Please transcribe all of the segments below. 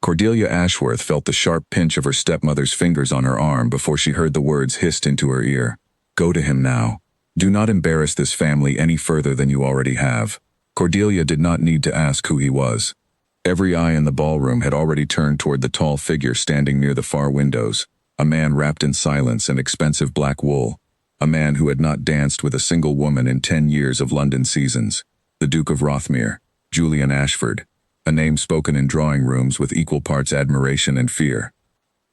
Cordelia Ashworth felt the sharp pinch of her stepmother's fingers on her arm before she heard the words hissed into her ear. Go to him now. Do not embarrass this family any further than you already have. Cordelia did not need to ask who he was. Every eye in the ballroom had already turned toward the tall figure standing near the far windows, a man wrapped in silence and expensive black wool, a man who had not danced with a single woman in 10 years of London seasons, the Duke of Rothmere, Julian Ashford, a name spoken in drawing rooms with equal parts admiration and fear.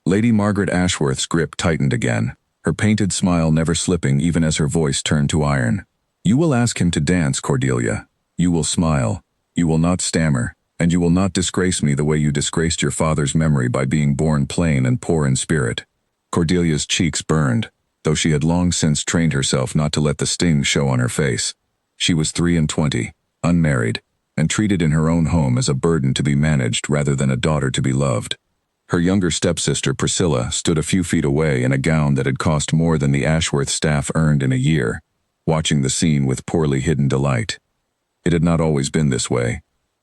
Lady Margaret Ashworth's grip tightened again, her painted smile never slipping even as her voice turned to iron. You will ask him to dance, Cordelia. You will smile. You will not stammer, and you will not disgrace me the way you disgraced your father's memory by being born plain and poor in spirit. Cordelia's cheeks burned, though she had long since trained herself not to let the sting show on her face. She was 23, unmarried, and treated in her own home as a burden to be managed rather than a daughter to be loved. Her younger stepsister Priscilla stood a few feet away in a gown that had cost more than the Ashworth staff earned in a year, watching the scene with poorly hidden delight. It had not always been this way.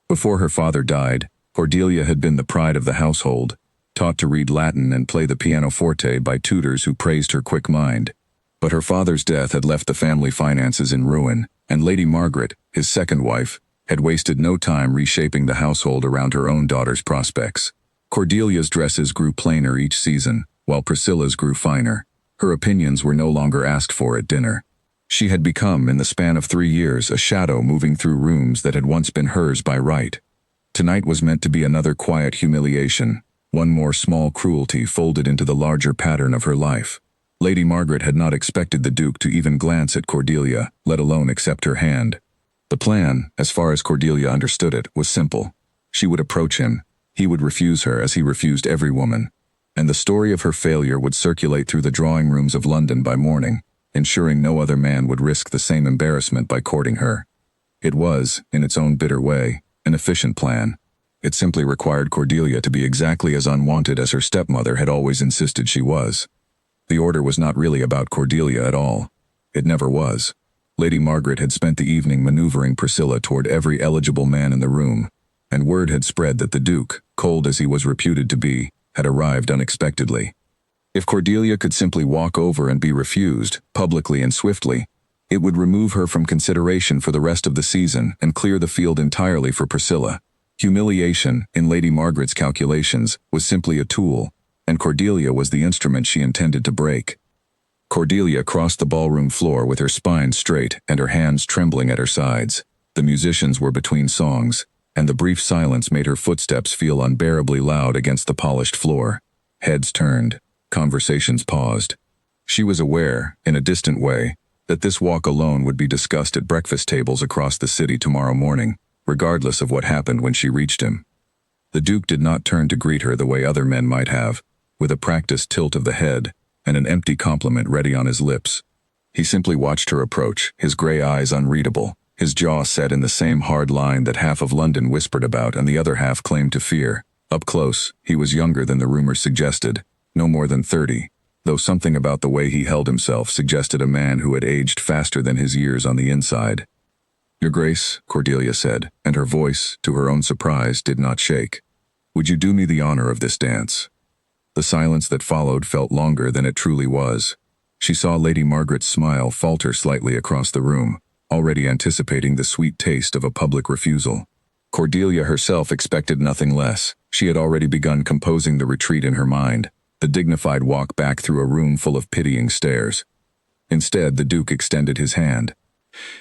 Before her father died, Cordelia had been the pride of the household, taught to read Latin and play the pianoforte by tutors who praised her quick mind. But her father's death had left the family finances in ruin, and Lady Margaret, his second wife, had wasted no time reshaping the household around her own daughter's prospects. Cordelia's dresses grew plainer each season, while Priscilla's grew finer. Her opinions were no longer asked for at dinner. She had become, in the span of 3 years, a shadow moving through rooms that had once been hers by right. Tonight was meant to be another quiet humiliation, one more small cruelty folded into the larger pattern of her life. Lady Margaret had not expected the Duke to even glance at Cordelia, let alone accept her hand. The plan, as far as Cordelia understood it, was simple. She would approach him, he would refuse her as he refused every woman, and the story of her failure would circulate through the drawing rooms of London by morning, ensuring no other man would risk the same embarrassment by courting her. It was, in its own bitter way, an efficient plan. It simply required Cordelia to be exactly as unwanted as her stepmother had always insisted she was. The order was not really about Cordelia at all. It never was. Lady Margaret had spent the evening maneuvering Priscilla toward every eligible man in the room, and word had spread that the Duke, cold as he was reputed to be, had arrived unexpectedly. If Cordelia could simply walk over and be refused, publicly and swiftly, it would remove her from consideration for the rest of the season and clear the field entirely for Priscilla. Humiliation, in Lady Margaret's calculations, was simply a tool, and Cordelia was the instrument she intended to break. Cordelia crossed the ballroom floor with her spine straight and her hands trembling at her sides. The musicians were between songs, and the brief silence made her footsteps feel unbearably loud against the polished floor. Heads turned. Conversations paused. She was aware, in a distant way, that this walk alone would be discussed at breakfast tables across the city tomorrow morning, regardless of what happened when she reached him. The Duke did not turn to greet her the way other men might have, with a practiced tilt of the head and an empty compliment ready on his lips. He simply watched her approach, his gray eyes unreadable, his jaw set in the same hard line that half of London whispered about and the other half claimed to fear. Up close, he was younger than the rumors suggested, no more than 30, though something about the way he held himself suggested a man who had aged faster than his years on the inside. "Your Grace," Cordelia said, and her voice, to her own surprise, did not shake. "Would you do me the honor of this dance?" The silence that followed felt longer than it truly was. She saw Lady Margaret's smile falter slightly across the room, already anticipating the sweet taste of a public refusal. Cordelia herself expected nothing less. She had already begun composing the retreat in her mind, the dignified walk back through a room full of pitying stares. Instead, the Duke extended his hand.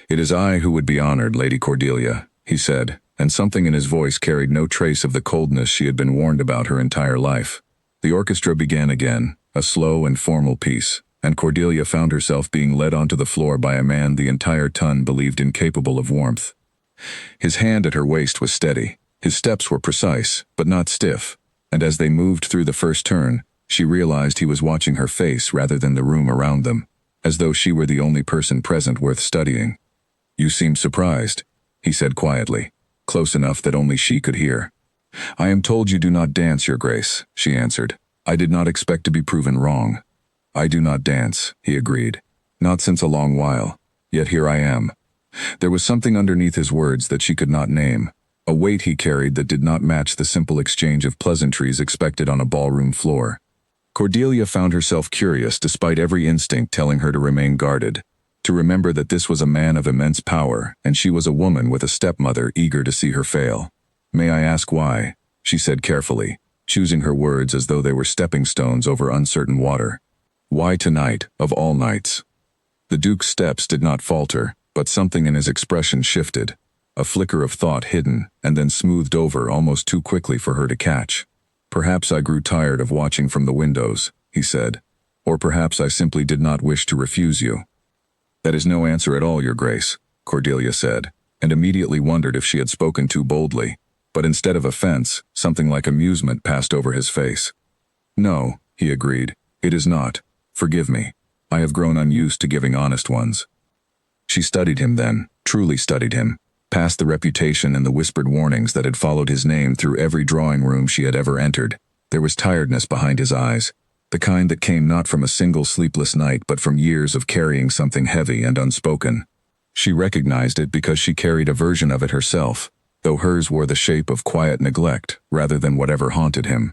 "It is I who would be honored, Lady Cordelia," he said, and something in his voice carried no trace of the coldness she had been warned about her entire life. The orchestra began again, a slow and formal piece, and Cordelia found herself being led onto the floor by a man the entire ton believed incapable of warmth. His hand at her waist was steady, his steps were precise, but not stiff, and as they moved through the first turn, she realized he was watching her face rather than the room around them, as though she were the only person present worth studying. "You seem surprised," he said quietly, close enough that only she could hear. "I am told you do not dance, Your Grace," she answered. "I did not expect to be proven wrong." "I do not dance," he agreed. "Not since a long while. Yet here I am." There was something underneath his words that she could not name, a weight he carried that did not match the simple exchange of pleasantries expected on a ballroom floor. Cordelia found herself curious despite every instinct telling her to remain guarded, to remember that this was a man of immense power and she was a woman with a stepmother eager to see her fail. "May I ask why?" she said carefully, choosing her words as though they were stepping stones over uncertain water. "Why tonight, of all nights?" The Duke's steps did not falter, but something in his expression shifted, a flicker of thought hidden and then smoothed over almost too quickly for her to catch. "Perhaps I grew tired of watching from the windows," he said, "or perhaps I simply did not wish to refuse you." "That is no answer at all, Your Grace," Cordelia said, and immediately wondered if she had spoken too boldly, but instead of offense, something like amusement passed over his face. "No," he agreed, "it is not. Forgive me. I have grown unused to giving honest ones." She studied him then, truly studied him, past the reputation and the whispered warnings that had followed his name through every drawing room she had ever entered. There was tiredness behind his eyes, the kind that came not from a single sleepless night but from years of carrying something heavy and unspoken. She recognized it because she carried a version of it herself, though hers wore the shape of quiet neglect rather than whatever haunted him.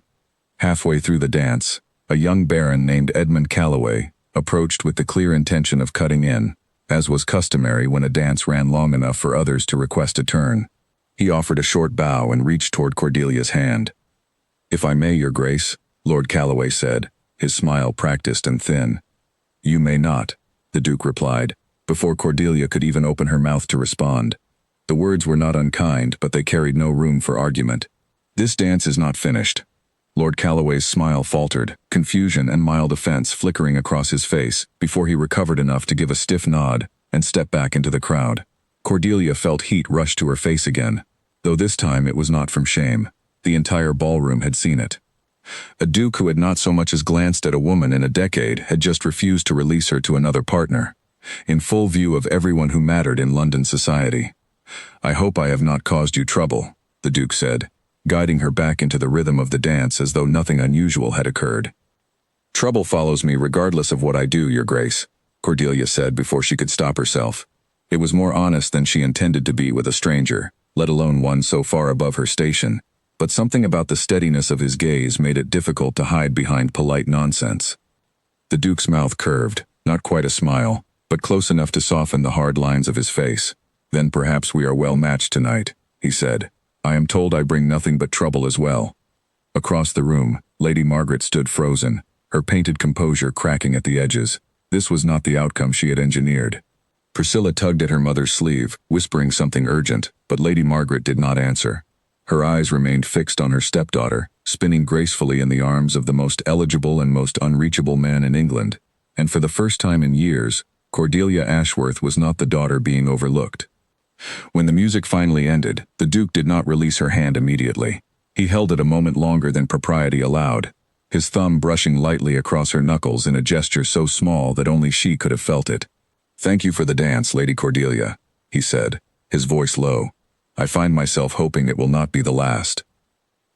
Halfway through the dance, a young baron named Edmund Calloway approached with the clear intention of cutting in, as was customary when a dance ran long enough for others to request a turn. He offered a short bow and reached toward Cordelia's hand. "If I may, Your Grace," Lord Calloway said, his smile practiced and thin. "You may not," the Duke replied, before Cordelia could even open her mouth to respond. The words were not unkind, but they carried no room for argument. "This dance is not finished." Lord Calloway's smile faltered, confusion and mild offense flickering across his face, before he recovered enough to give a stiff nod and step back into the crowd. Cordelia felt heat rush to her face again, though this time it was not from shame. The entire ballroom had seen it. A duke who had not so much as glanced at a woman in a decade had just refused to release her to another partner, in full view of everyone who mattered in London society. "I hope I have not caused you trouble," the Duke said, guiding her back into the rhythm of the dance as though nothing unusual had occurred. "Trouble follows me regardless of what I do, Your Grace," Cordelia said before she could stop herself. It was more honest than she intended to be with a stranger, let alone one so far above her station, but something about the steadiness of his gaze made it difficult to hide behind polite nonsense. The Duke's mouth curved, not quite a smile, but close enough to soften the hard lines of his face. "Then perhaps we are well matched tonight," he said. "I am told I bring nothing but trouble as well." Across the room, Lady Margaret stood frozen, her painted composure cracking at the edges. This was not the outcome she had engineered. Priscilla tugged at her mother's sleeve, whispering something urgent, but Lady Margaret did not answer. Her eyes remained fixed on her stepdaughter, spinning gracefully in the arms of the most eligible and most unreachable man in England, and for the first time in years, Cordelia Ashworth was not the daughter being overlooked. When the music finally ended, the Duke did not release her hand immediately. He held it a moment longer than propriety allowed, his thumb brushing lightly across her knuckles in a gesture so small that only she could have felt it. "Thank you for the dance, Lady Cordelia," he said, his voice low. "I find myself hoping it will not be the last."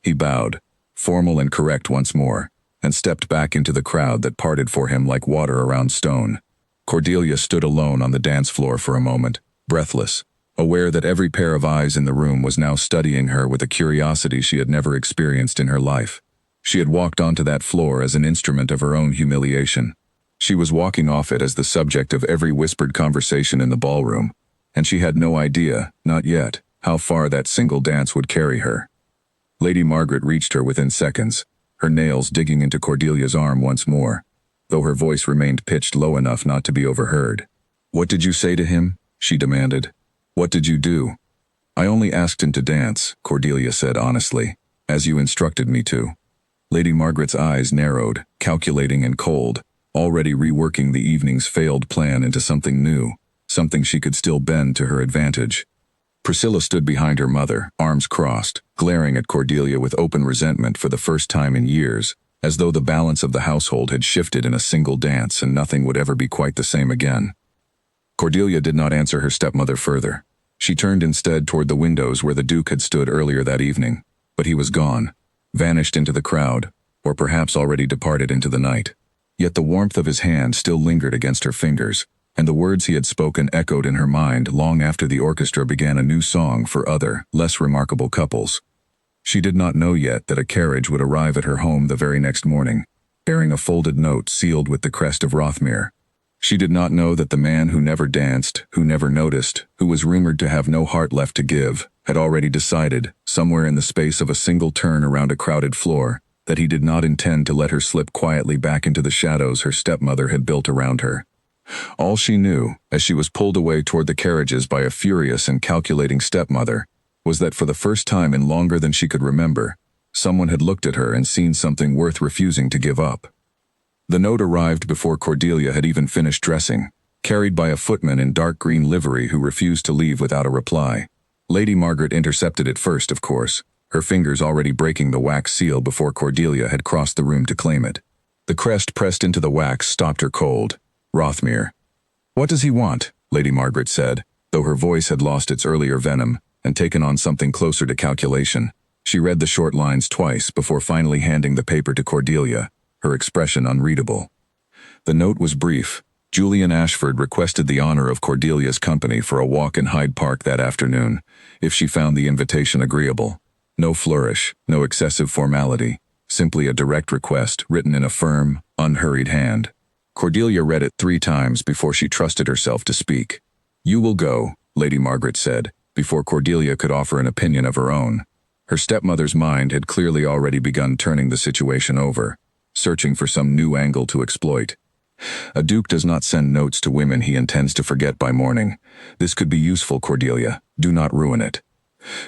He bowed, formal and correct once more, and stepped back into the crowd that parted for him like water around stone. Cordelia stood alone on the dance floor for a moment, breathless, aware that every pair of eyes in the room was now studying her with a curiosity she had never experienced in her life. She had walked onto that floor as an instrument of her own humiliation. She was walking off it as the subject of every whispered conversation in the ballroom, and she had no idea, not yet, how far that single dance would carry her. Lady Margaret reached her within seconds, her nails digging into Cordelia's arm once more, though her voice remained pitched low enough not to be overheard. "What did you say to him?" she demanded. "What did you do?" "I only asked him to dance," Cordelia said honestly, "as you instructed me to." Lady Margaret's eyes narrowed, calculating and cold, already reworking the evening's failed plan into something new, something she could still bend to her advantage. Priscilla stood behind her mother, arms crossed, glaring at Cordelia with open resentment for the first time in years, as though the balance of the household had shifted in a single dance and nothing would ever be quite the same again. Cordelia did not answer her stepmother further. She turned instead toward the windows where the Duke had stood earlier that evening, but he was gone, vanished into the crowd, or perhaps already departed into the night. Yet the warmth of his hand still lingered against her fingers, and the words he had spoken echoed in her mind long after the orchestra began a new song for other, less remarkable couples. She did not know yet that a carriage would arrive at her home the very next morning, bearing a folded note sealed with the crest of Rothmere. She did not know that the man who never danced, who never noticed, who was rumored to have no heart left to give, had already decided, somewhere in the space of a single turn around a crowded floor, that he did not intend to let her slip quietly back into the shadows her stepmother had built around her. All she knew, as she was pulled away toward the carriages by a furious and calculating stepmother, was that for the first time in longer than she could remember, someone had looked at her and seen something worth refusing to give up. The note arrived before Cordelia had even finished dressing, carried by a footman in dark green livery who refused to leave without a reply. Lady Margaret intercepted it first, of course, her fingers already breaking the wax seal before Cordelia had crossed the room to claim it. The crest pressed into the wax stopped her cold. Rothmere. "What does he want?" Lady Margaret said, though her voice had lost its earlier venom and taken on something closer to calculation. She read the short lines twice before finally handing the paper to Cordelia, her expression unreadable. The note was brief. Julian Ashford requested the honor of Cordelia's company for a walk in Hyde Park that afternoon, if she found the invitation agreeable. No flourish, no excessive formality, simply a direct request written in a firm, unhurried hand. Cordelia read it 3 times before she trusted herself to speak. "You will go," Lady Margaret said, before Cordelia could offer an opinion of her own. Her stepmother's mind had clearly already begun turning the situation over, searching for some new angle to exploit. A duke does not send notes to women he intends to forget by morning. This could be useful, Cordelia. Do not ruin it.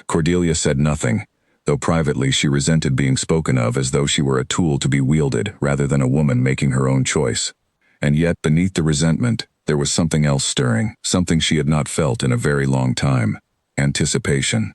Cordelia said nothing, though privately she resented being spoken of as though she were a tool to be wielded rather than a woman making her own choice. And yet, beneath the resentment, there was something else stirring, something she had not felt in a very long time. Anticipation.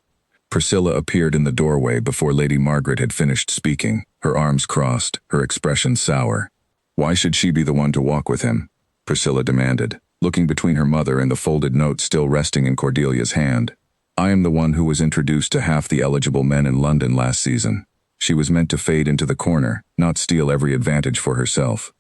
Priscilla appeared in the doorway before Lady Margaret had finished speaking, her arms crossed, her expression sour. "Why should she be the one to walk with him?" Priscilla demanded, looking between her mother and the folded note still resting in Cordelia's hand. "I am the one who was introduced to half the eligible men in London last season. She was meant to fade into the corner, not steal every advantage for herself."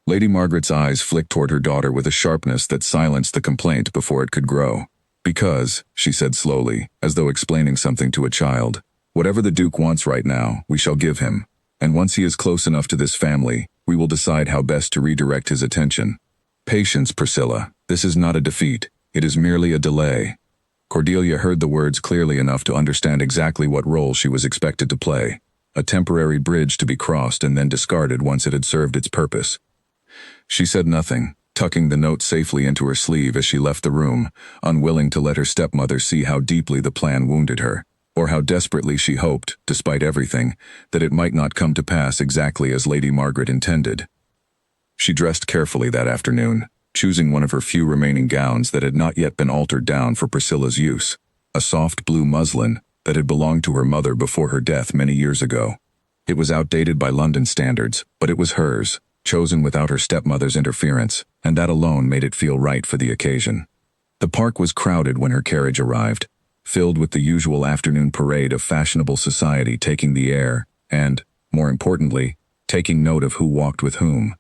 Lady Margaret's eyes flicked toward her daughter with a sharpness that silenced the complaint before it could grow. "Because," she said slowly, as though explaining something to a child, "whatever the Duke wants right now, we shall give him. And once he is close enough to this family, we will decide how best to redirect his attention. Patience, Priscilla. This is not a defeat. It is merely a delay." Cordelia heard the words clearly enough to understand exactly what role she was expected to play. A temporary bridge to be crossed and then discarded once it had served its purpose. She said nothing, tucking the note safely into her sleeve as she left the room, unwilling to let her stepmother see how deeply the plan wounded her, or how desperately she hoped, despite everything, that it might not come to pass exactly as Lady Margaret intended. She dressed carefully that afternoon, choosing one of her few remaining gowns that had not yet been altered down for Priscilla's use, a soft blue muslin that had belonged to her mother before her death many years ago. It was outdated by London standards, but it was hers, chosen without her stepmother's interference, and that alone made it feel right for the occasion. The park was crowded when her carriage arrived, filled with the usual afternoon parade of fashionable society taking the air and, more importantly, taking note of who walked with whom.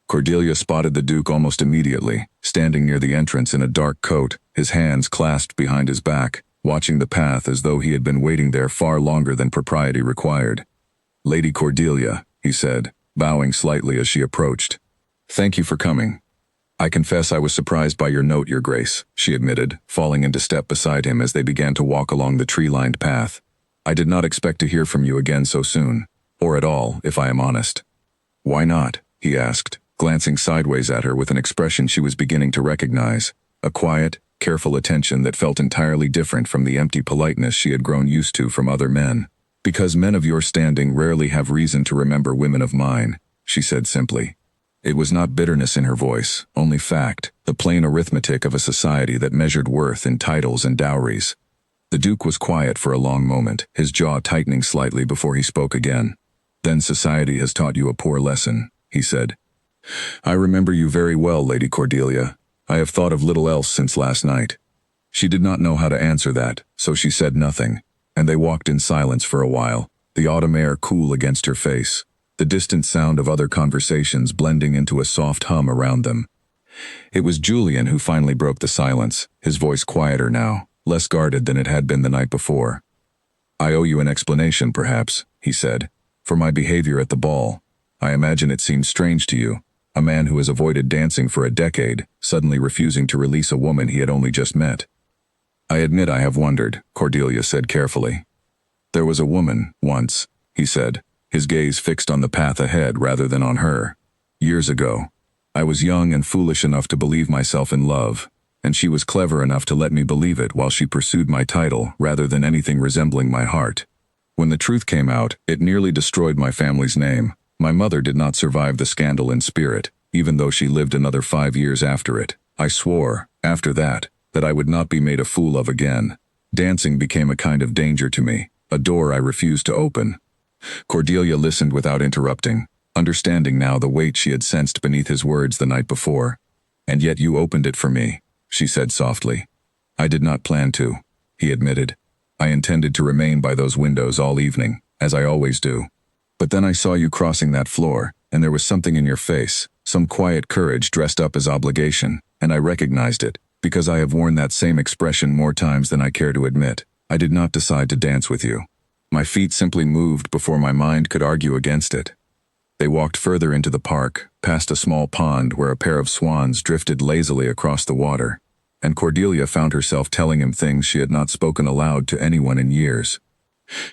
Cordelia spotted the Duke almost immediately, standing near the entrance in a dark coat, his hands clasped behind his back, watching the path as though he had been waiting there far longer than propriety required. "Lady Cordelia," he said, bowing slightly as she approached. "Thank you for coming." "I confess I was surprised by your note, Your Grace," she admitted, falling into step beside him as they began to walk along the tree-lined path. "I did not expect to hear from you again so soon, or at all, if I am honest." "Why not?" he asked, glancing sideways at her with an expression she was beginning to recognize, a quiet, careful attention that felt entirely different from the empty politeness she had grown used to from other men. "Because men of your standing rarely have reason to remember women of mine," she said simply. It was not bitterness in her voice, only fact, the plain arithmetic of a society that measured worth in titles and dowries. The Duke was quiet for a long moment, his jaw tightening slightly before he spoke again. "Then society has taught you a poor lesson," he said. "I remember you very well, Lady Cordelia. I have thought of little else since last night." She did not know how to answer that, so she said nothing, and they walked in silence for a while, the autumn air cool against her face, the distant sound of other conversations blending into a soft hum around them. It was Julian who finally broke the silence, his voice quieter now, less guarded than it had been the night before. "I owe you an explanation, perhaps," he said, "for my behavior at the ball. I imagine it seemed strange to you, a man who has avoided dancing for a decade, suddenly refusing to release a woman he had only just met." "I admit I have wondered," Cordelia said carefully. "There was a woman, once," he said, his gaze fixed on the path ahead rather than on her. "Years ago. I was young and foolish enough to believe myself in love, and she was clever enough to let me believe it while she pursued my title rather than anything resembling my heart. When the truth came out, it nearly destroyed my family's name. My mother did not survive the scandal in spirit, even though she lived another 5 years after it. I swore, after that I would not be made a fool of again. Dancing became a kind of danger to me, a door I refused to open." Cordelia listened without interrupting, understanding now the weight she had sensed beneath his words the night before. "And yet you opened it for me," she said softly. "I did not plan to," he admitted. "I intended to remain by those windows all evening, as I always do. But then I saw you crossing that floor, and there was something in your face, some quiet courage dressed up as obligation, and I recognized it, because I have worn that same expression more times than I care to admit. I did not decide to dance with you. My feet simply moved before my mind could argue against it." They walked further into the park, past a small pond where a pair of swans drifted lazily across the water, and Cordelia found herself telling him things she had not spoken aloud to anyone in years.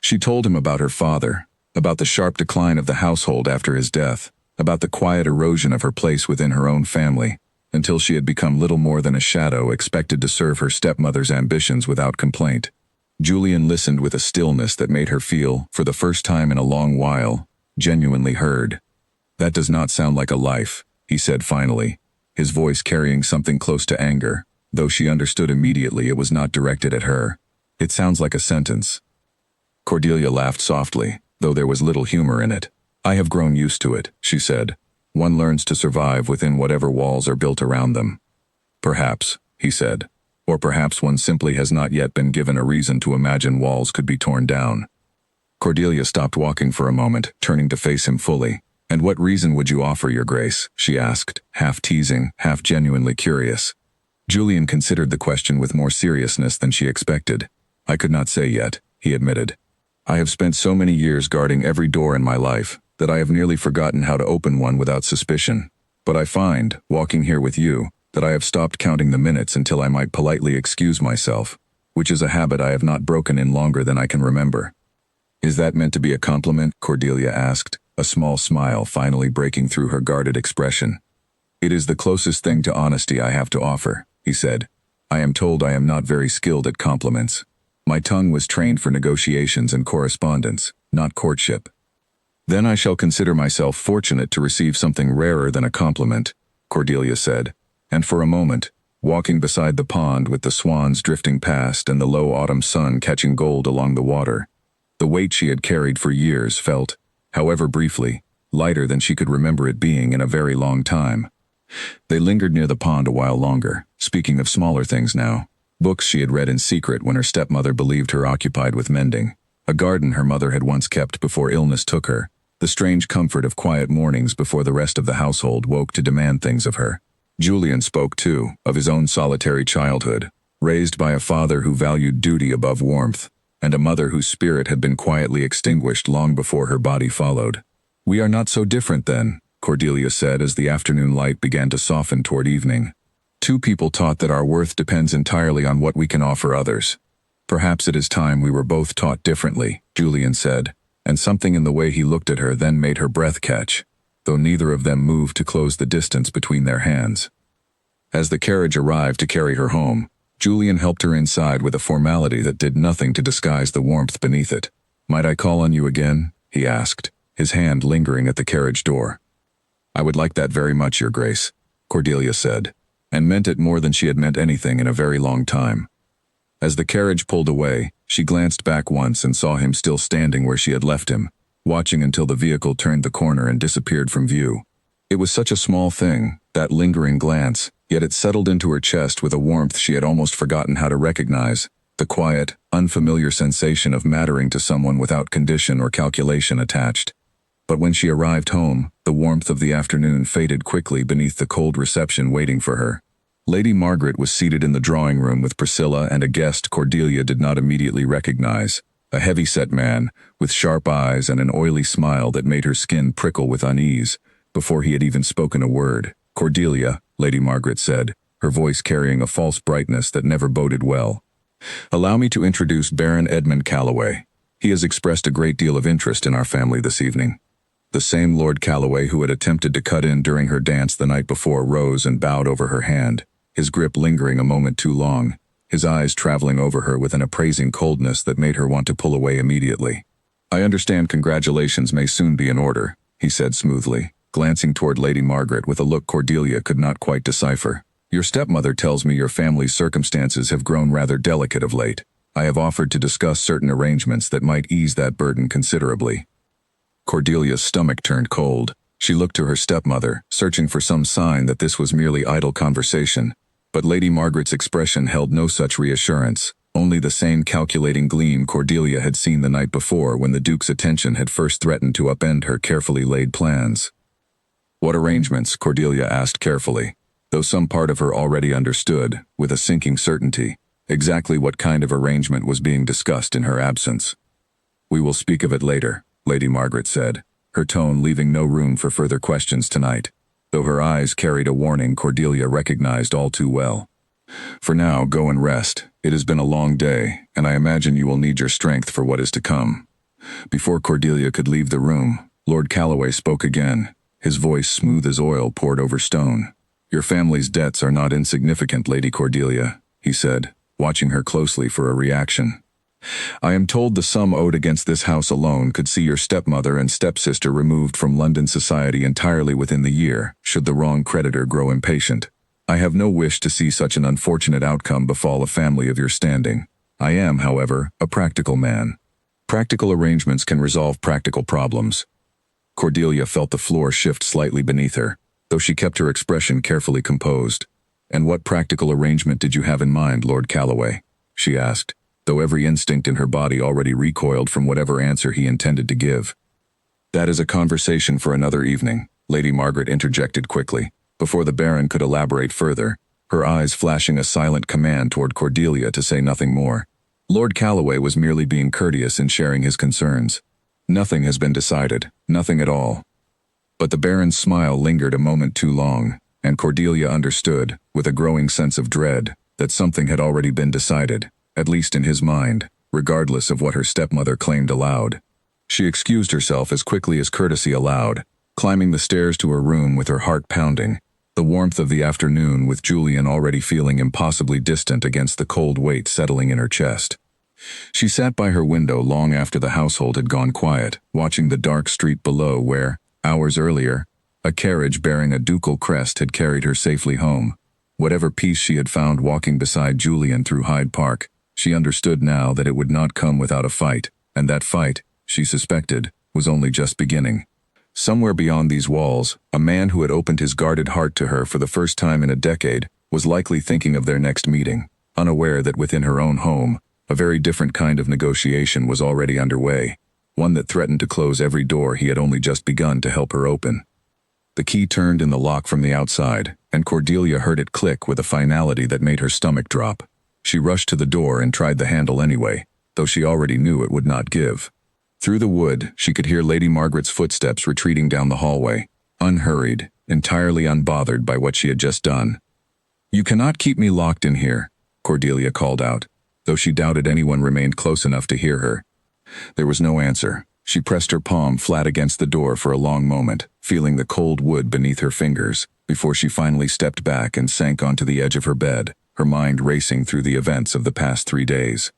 She told him about her father, about the sharp decline of the household after his death, about the quiet erosion of her place within her own family, until she had become little more than a shadow expected to serve her stepmother's ambitions without complaint. Julian listened with a stillness that made her feel, for the first time in a long while, genuinely heard. "That does not sound like a life," he said finally, his voice carrying something close to anger, though she understood immediately it was not directed at her. "It sounds like a sentence." Cordelia laughed softly, though there was little humor in it. "I have grown used to it," she said. "One learns to survive within whatever walls are built around them." "Perhaps," he said. "Or perhaps one simply has not yet been given a reason to imagine walls could be torn down." Cordelia stopped walking for a moment, turning to face him fully. "And what reason would you offer, Your Grace?" she asked, half teasing, half genuinely curious. Julian considered the question with more seriousness than she expected. "I could not say yet," he admitted. "I have spent so many years guarding every door in my life that I have nearly forgotten how to open one without suspicion. But I find, walking here with you, that I have stopped counting the minutes until I might politely excuse myself, which is a habit I have not broken in longer than I can remember." "Is that meant to be a compliment?" Cordelia asked, a small smile finally breaking through her guarded expression. "It is the closest thing to honesty I have to offer," he said. "I am told I am not very skilled at compliments. My tongue was trained for negotiations and correspondence, not courtship." "Then I shall consider myself fortunate to receive something rarer than a compliment," Cordelia said, and for a moment, walking beside the pond with the swans drifting past and the low autumn sun catching gold along the water, the weight she had carried for years felt, however briefly, lighter than she could remember it being in a very long time. They lingered near the pond a while longer, speaking of smaller things now. Books she had read in secret when her stepmother believed her occupied with mending, a garden her mother had once kept before illness took her, the strange comfort of quiet mornings before the rest of the household woke to demand things of her. Julian spoke, too, of his own solitary childhood, raised by a father who valued duty above warmth, and a mother whose spirit had been quietly extinguished long before her body followed. "We are not so different then," Cordelia said as the afternoon light began to soften toward evening. "Two people taught that our worth depends entirely on what we can offer others. Perhaps it is time we were both taught differently," Julian said, and something in the way he looked at her then made her breath catch, though neither of them moved to close the distance between their hands. As the carriage arrived to carry her home, Julian helped her inside with a formality that did nothing to disguise the warmth beneath it. "Might I call on you again?" he asked, his hand lingering at the carriage door. "I would like that very much, Your Grace," Cordelia said, and meant it more than she had meant anything in a very long time. As the carriage pulled away, she glanced back once and saw him still standing where she had left him, watching until the vehicle turned the corner and disappeared from view. It was such a small thing, that lingering glance, yet it settled into her chest with a warmth she had almost forgotten how to recognize, the quiet, unfamiliar sensation of mattering to someone without condition or calculation attached. But when she arrived home, the warmth of the afternoon faded quickly beneath the cold reception waiting for her. Lady Margaret was seated in the drawing room with Priscilla and a guest Cordelia did not immediately recognize, a heavy-set man, with sharp eyes and an oily smile that made her skin prickle with unease. Before he had even spoken a word, "Cordelia," Lady Margaret said, her voice carrying a false brightness that never boded well. "Allow me to introduce Baron Edmund Calloway. He has expressed a great deal of interest in our family this evening." The same Lord Calloway who had attempted to cut in during her dance the night before rose and bowed over her hand, his grip lingering a moment too long, his eyes traveling over her with an appraising coldness that made her want to pull away immediately. "I understand congratulations may soon be in order," he said smoothly, glancing toward Lady Margaret with a look Cordelia could not quite decipher. "Your stepmother tells me your family's circumstances have grown rather delicate of late. I have offered to discuss certain arrangements that might ease that burden considerably." Cordelia's stomach turned cold. She looked to her stepmother, searching for some sign that this was merely idle conversation. But Lady Margaret's expression held no such reassurance, only the same calculating gleam Cordelia had seen the night before when the Duke's attention had first threatened to upend her carefully laid plans. "What arrangements?" Cordelia asked carefully, though some part of her already understood, with a sinking certainty, exactly what kind of arrangement was being discussed in her absence. "We will speak of it later," Lady Margaret said, her tone leaving no room for further questions tonight. Though her eyes carried a warning Cordelia recognized all too well. "For now, go and rest. It has been a long day, and I imagine you will need your strength for what is to come." Before Cordelia could leave the room, Lord Calloway spoke again, his voice smooth as oil poured over stone. "Your family's debts are not insignificant, Lady Cordelia," he said, watching her closely for a reaction. "I am told the sum owed against this house alone could see your stepmother and stepsister removed from London society entirely within the year, should the wrong creditor grow impatient. I have no wish to see such an unfortunate outcome befall a family of your standing. I am, however, a practical man. Practical arrangements can resolve practical problems." Cordelia felt the floor shift slightly beneath her, though she kept her expression carefully composed. "And what practical arrangement did you have in mind, Lord Calloway?" she asked, though every instinct in her body already recoiled from whatever answer he intended to give. "That is a conversation for another evening," Lady Margaret interjected quickly, before the Baron could elaborate further, her eyes flashing a silent command toward Cordelia to say nothing more. Lord Calloway was merely being courteous in sharing his concerns. "Nothing has been decided, nothing at all." But the Baron's smile lingered a moment too long, and Cordelia understood, with a growing sense of dread, that something had already been decided, at least in his mind, regardless of what her stepmother claimed aloud. She excused herself as quickly as courtesy allowed, climbing the stairs to her room with her heart pounding, the warmth of the afternoon with Julian already feeling impossibly distant against the cold weight settling in her chest. She sat by her window long after the household had gone quiet, watching the dark street below where, hours earlier, a carriage bearing a ducal crest had carried her safely home. Whatever peace she had found walking beside Julian through Hyde Park, she understood now that it would not come without a fight, and that fight, she suspected, was only just beginning. Somewhere beyond these walls, a man who had opened his guarded heart to her for the first time in a decade was likely thinking of their next meeting, unaware that within her own home, a very different kind of negotiation was already underway, one that threatened to close every door he had only just begun to help her open. The key turned in the lock from the outside, and Cordelia heard it click with a finality that made her stomach drop. She rushed to the door and tried the handle anyway, though she already knew it would not give. Through the wood, she could hear Lady Margaret's footsteps retreating down the hallway, unhurried, entirely unbothered by what she had just done. "You cannot keep me locked in here," Cordelia called out, though she doubted anyone remained close enough to hear her. There was no answer. She pressed her palm flat against the door for a long moment, feeling the cold wood beneath her fingers, before she finally stepped back and sank onto the edge of her bed, her mind racing through the events of the past 3 days.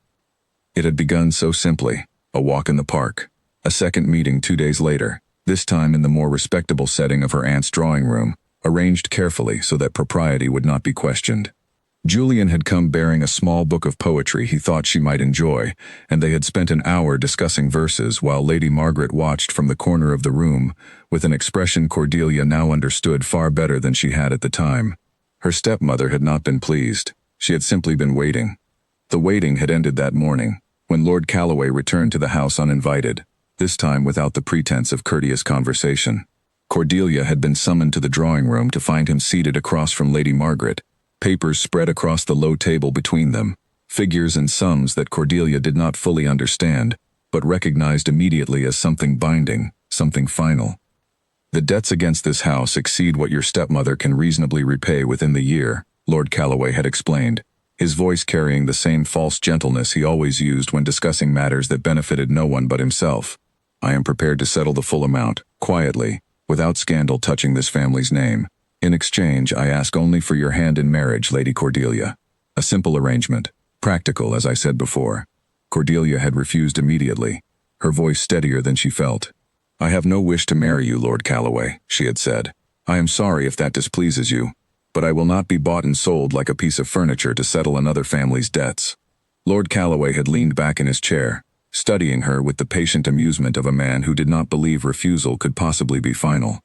It had begun so simply, a walk in the park, a second meeting 2 days later, this time in the more respectable setting of her aunt's drawing room, arranged carefully so that propriety would not be questioned. Julian had come bearing a small book of poetry he thought she might enjoy, and they had spent an hour discussing verses while Lady Margaret watched from the corner of the room, with an expression Cordelia now understood far better than she had at the time. Her stepmother had not been pleased. She had simply been waiting. The waiting had ended that morning, when Lord Calloway returned to the house uninvited. this time without the pretense of courteous conversation. Cordelia had been summoned to the drawing room to find him seated across from Lady Margaret, papers spread across the low table between them, figures and sums that Cordelia did not fully understand, but recognized immediately as something binding, something final. The debts against this house exceed what your stepmother can reasonably repay within the year, Lord Calloway had explained, his voice carrying the same false gentleness he always used when discussing matters that benefited no one but himself. I am prepared to settle the full amount, quietly, without scandal touching this family's name. In exchange, I ask only for your hand in marriage, Lady Cordelia. A simple arrangement, practical as I said before. Cordelia had refused immediately, her voice steadier than she felt. I have no wish to marry you, Lord Calloway, she had said. I am sorry if that displeases you, but I will not be bought and sold like a piece of furniture to settle another family's debts. Lord Calloway had leaned back in his chair, studying her with the patient amusement of a man who did not believe refusal could possibly be final.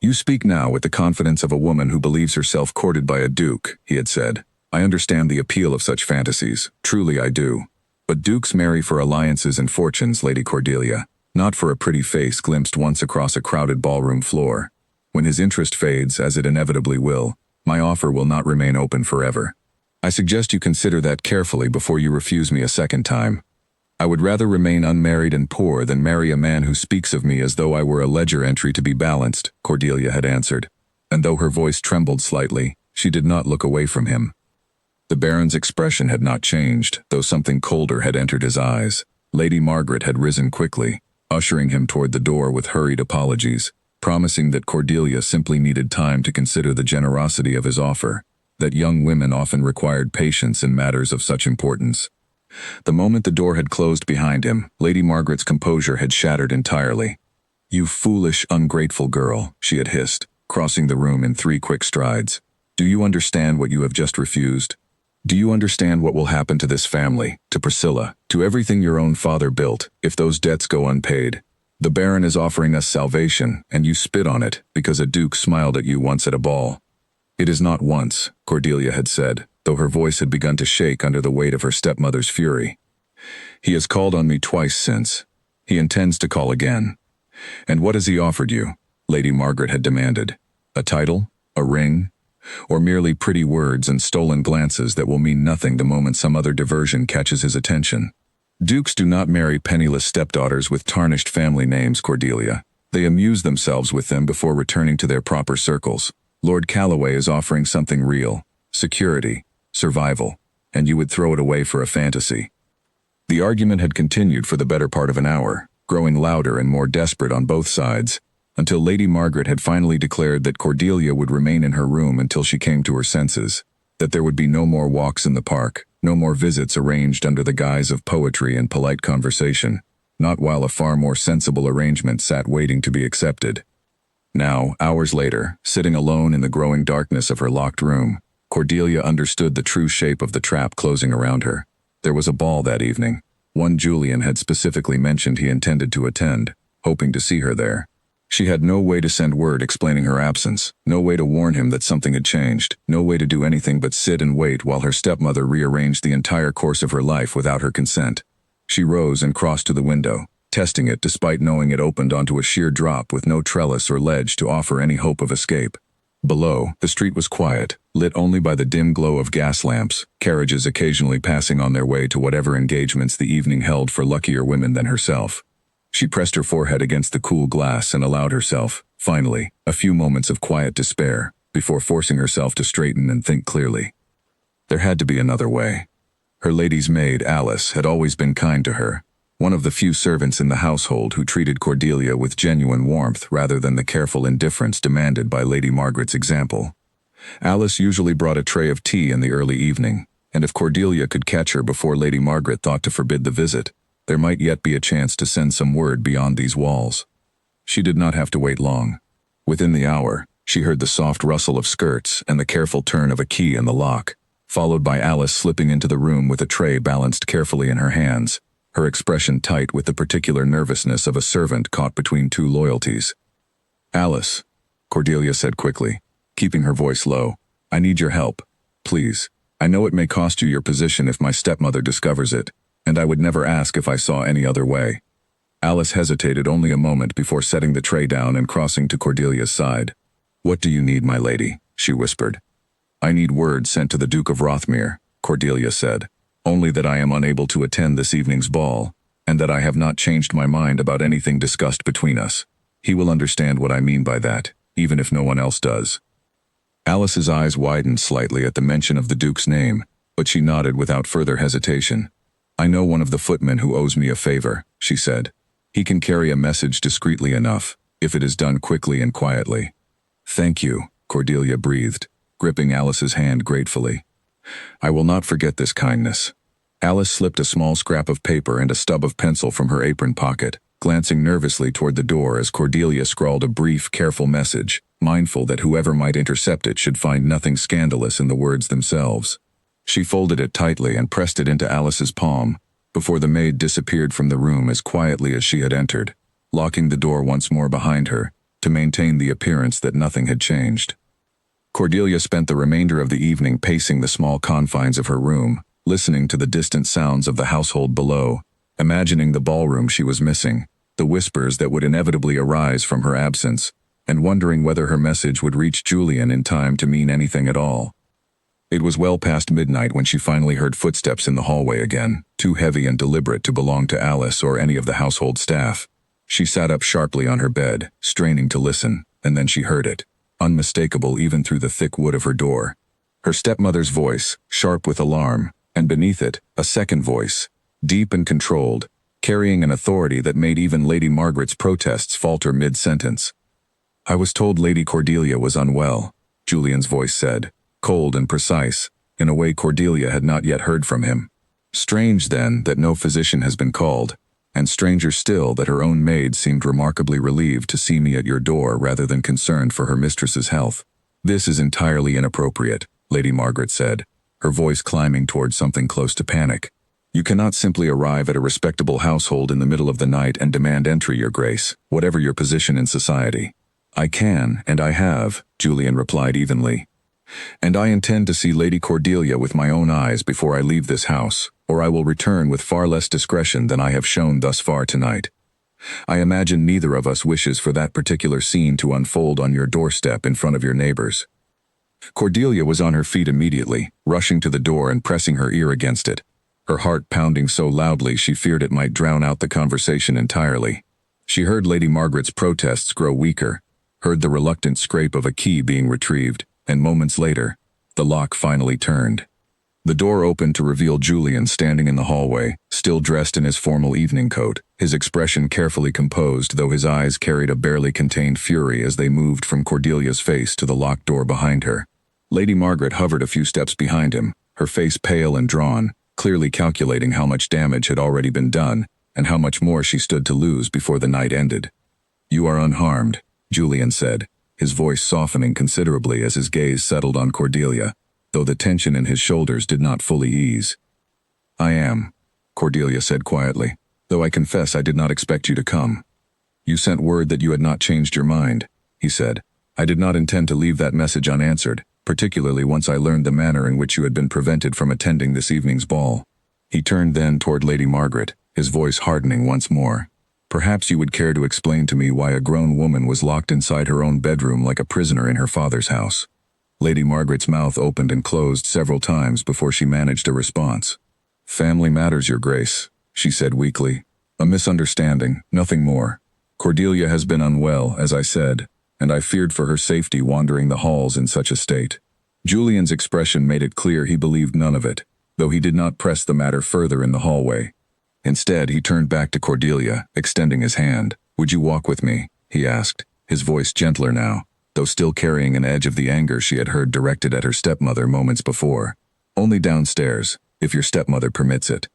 You speak now with the confidence of a woman who believes herself courted by a duke, he had said. I understand the appeal of such fantasies, truly I do. But dukes marry for alliances and fortunes, Lady Cordelia, not for a pretty face glimpsed once across a crowded ballroom floor. When his interest fades, as it inevitably will, my offer will not remain open forever. I suggest you consider that carefully before you refuse me a second time. I would rather remain unmarried and poor than marry a man who speaks of me as though I were a ledger entry to be balanced, Cordelia had answered, and though her voice trembled slightly, she did not look away from him. The Baron's expression had not changed, though something colder had entered his eyes. Lady Margaret had risen quickly, ushering him toward the door with hurried apologies, promising that Cordelia simply needed time to consider the generosity of his offer, that young women often required patience in matters of such importance. The moment the door had closed behind him, Lady Margaret's composure had shattered entirely. You foolish, ungrateful girl, she had hissed, crossing the room in 3 quick strides. Do you understand what you have just refused? Do you understand what will happen to this family, to Priscilla, to everything your own father built, if those debts go unpaid? The Baron is offering us salvation, and you spit on it because a duke smiled at you once at a ball. It is not once, Cordelia had said, though her voice had begun to shake under the weight of her stepmother's fury. He has called on me twice since. He intends to call again. And what has he offered you? Lady Margaret had demanded. A title? A ring? Or merely pretty words and stolen glances that will mean nothing the moment some other diversion catches his attention? Dukes do not marry penniless stepdaughters with tarnished family names, Cordelia. They amuse themselves with them before returning to their proper circles. Lord Calloway is offering something real. Security. Survival. And you would throw it away for a fantasy. The argument had continued for the better part of an hour, growing louder and more desperate on both sides, until Lady Margaret had finally declared that Cordelia would remain in her room until she came to her senses, that there would be no more walks in the park, no more visits arranged under the guise of poetry and polite conversation, not while a far more sensible arrangement sat waiting to be accepted. Now, hours later, sitting alone in the growing darkness of her locked room, Cordelia understood the true shape of the trap closing around her. There was a ball that evening. One Julian had specifically mentioned he intended to attend, hoping to see her there. She had no way to send word explaining her absence, no way to warn him that something had changed, no way to do anything but sit and wait while her stepmother rearranged the entire course of her life without her consent. She rose and crossed to the window, testing it despite knowing it opened onto a sheer drop with no trellis or ledge to offer any hope of escape. Below, the street was quiet, lit only by the dim glow of gas lamps, carriages occasionally passing on their way to whatever engagements the evening held for luckier women than herself. She pressed her forehead against the cool glass and allowed herself, finally, a few moments of quiet despair, before forcing herself to straighten and think clearly. There had to be another way. Her lady's maid, Alice, had always been kind to her, one of the few servants in the household who treated Cordelia with genuine warmth rather than the careful indifference demanded by Lady Margaret's example. Alice usually brought a tray of tea in the early evening, and if Cordelia could catch her before Lady Margaret thought to forbid the visit, there might yet be a chance to send some word beyond these walls. She did not have to wait long. Within the hour, she heard the soft rustle of skirts and the careful turn of a key in the lock, followed by Alice slipping into the room with a tray balanced carefully in her hands, her expression tight with the particular nervousness of a servant caught between two loyalties. Alice, Cordelia said quickly, keeping her voice low, I need your help, please. I know it may cost you your position if my stepmother discovers it, and I would never ask if I saw any other way. Alice hesitated only a moment before setting the tray down and crossing to Cordelia's side. "What do you need, my lady?" she whispered. "I need word sent to the Duke of Rothmere," Cordelia said. "Only that I am unable to attend this evening's ball, and that I have not changed my mind about anything discussed between us. He will understand what I mean by that, even if no one else does." Alice's eyes widened slightly at the mention of the Duke's name, but she nodded without further hesitation. "I know one of the footmen who owes me a favor," she said. "He can carry a message discreetly enough, if it is done quickly and quietly." "Thank you," Cordelia breathed, gripping Alice's hand gratefully. "I will not forget this kindness." Alice slipped a small scrap of paper and a stub of pencil from her apron pocket, glancing nervously toward the door as Cordelia scrawled a brief, careful message, mindful that whoever might intercept it should find nothing scandalous in the words themselves. She folded it tightly and pressed it into Alice's palm, before the maid disappeared from the room as quietly as she had entered, locking the door once more behind her, to maintain the appearance that nothing had changed. Cordelia spent the remainder of the evening pacing the small confines of her room, listening to the distant sounds of the household below, imagining the ballroom she was missing, the whispers that would inevitably arise from her absence, and wondering whether her message would reach Julian in time to mean anything at all. It was well past midnight when she finally heard footsteps in the hallway again, too heavy and deliberate to belong to Alice or any of the household staff. She sat up sharply on her bed, straining to listen, and then she heard it, unmistakable even through the thick wood of her door. Her stepmother's voice, sharp with alarm, and beneath it, a second voice, deep and controlled, carrying an authority that made even Lady Margaret's protests falter mid-sentence. "I was told Lady Cordelia was unwell," Julian's voice said, cold and precise, in a way Cordelia had not yet heard from him. Strange, then, that no physician has been called, and stranger still that her own maid seemed remarkably relieved to see me at your door rather than concerned for her mistress's health. "This is entirely inappropriate," Lady Margaret said, her voice climbing towards something close to panic. "You cannot simply arrive at a respectable household in the middle of the night and demand entry, Your Grace, whatever your position in society." "I can, and I have," Julian replied evenly. "And I intend to see Lady Cordelia with my own eyes before I leave this house, or I will return with far less discretion than I have shown thus far tonight. I imagine neither of us wishes for that particular scene to unfold on your doorstep in front of your neighbors." Cordelia was on her feet immediately, rushing to the door and pressing her ear against it, her heart pounding so loudly she feared it might drown out the conversation entirely. She heard Lady Margaret's protests grow weaker, heard the reluctant scrape of a key being retrieved, and moments later, the lock finally turned. The door opened to reveal Julian standing in the hallway, still dressed in his formal evening coat, his expression carefully composed though his eyes carried a barely contained fury as they moved from Cordelia's face to the locked door behind her. Lady Margaret hovered a few steps behind him, her face pale and drawn, clearly calculating how much damage had already been done, and how much more she stood to lose before the night ended. "You are unharmed," Julian said, his voice softening considerably as his gaze settled on Cordelia, though the tension in his shoulders did not fully ease. "I am," Cordelia said quietly, "though I confess I did not expect you to come." "You sent word that you had not changed your mind," he said. "I did not intend to leave that message unanswered, particularly once I learned the manner in which you had been prevented from attending this evening's ball." He turned then toward Lady Margaret, his voice hardening once more. "Perhaps you would care to explain to me why a grown woman was locked inside her own bedroom like a prisoner in her father's house." Lady Margaret's mouth opened and closed several times before she managed a response. "Family matters, Your Grace," she said weakly. "A misunderstanding, nothing more. Cordelia has been unwell, as I said, and I feared for her safety wandering the halls in such a state." Julian's expression made it clear he believed none of it, though he did not press the matter further in the hallway. Instead, he turned back to Cordelia, extending his hand. "Would you walk with me?" he asked, his voice gentler now, though still carrying an edge of the anger she had heard directed at her stepmother moments before. "Only downstairs, if your stepmother permits it.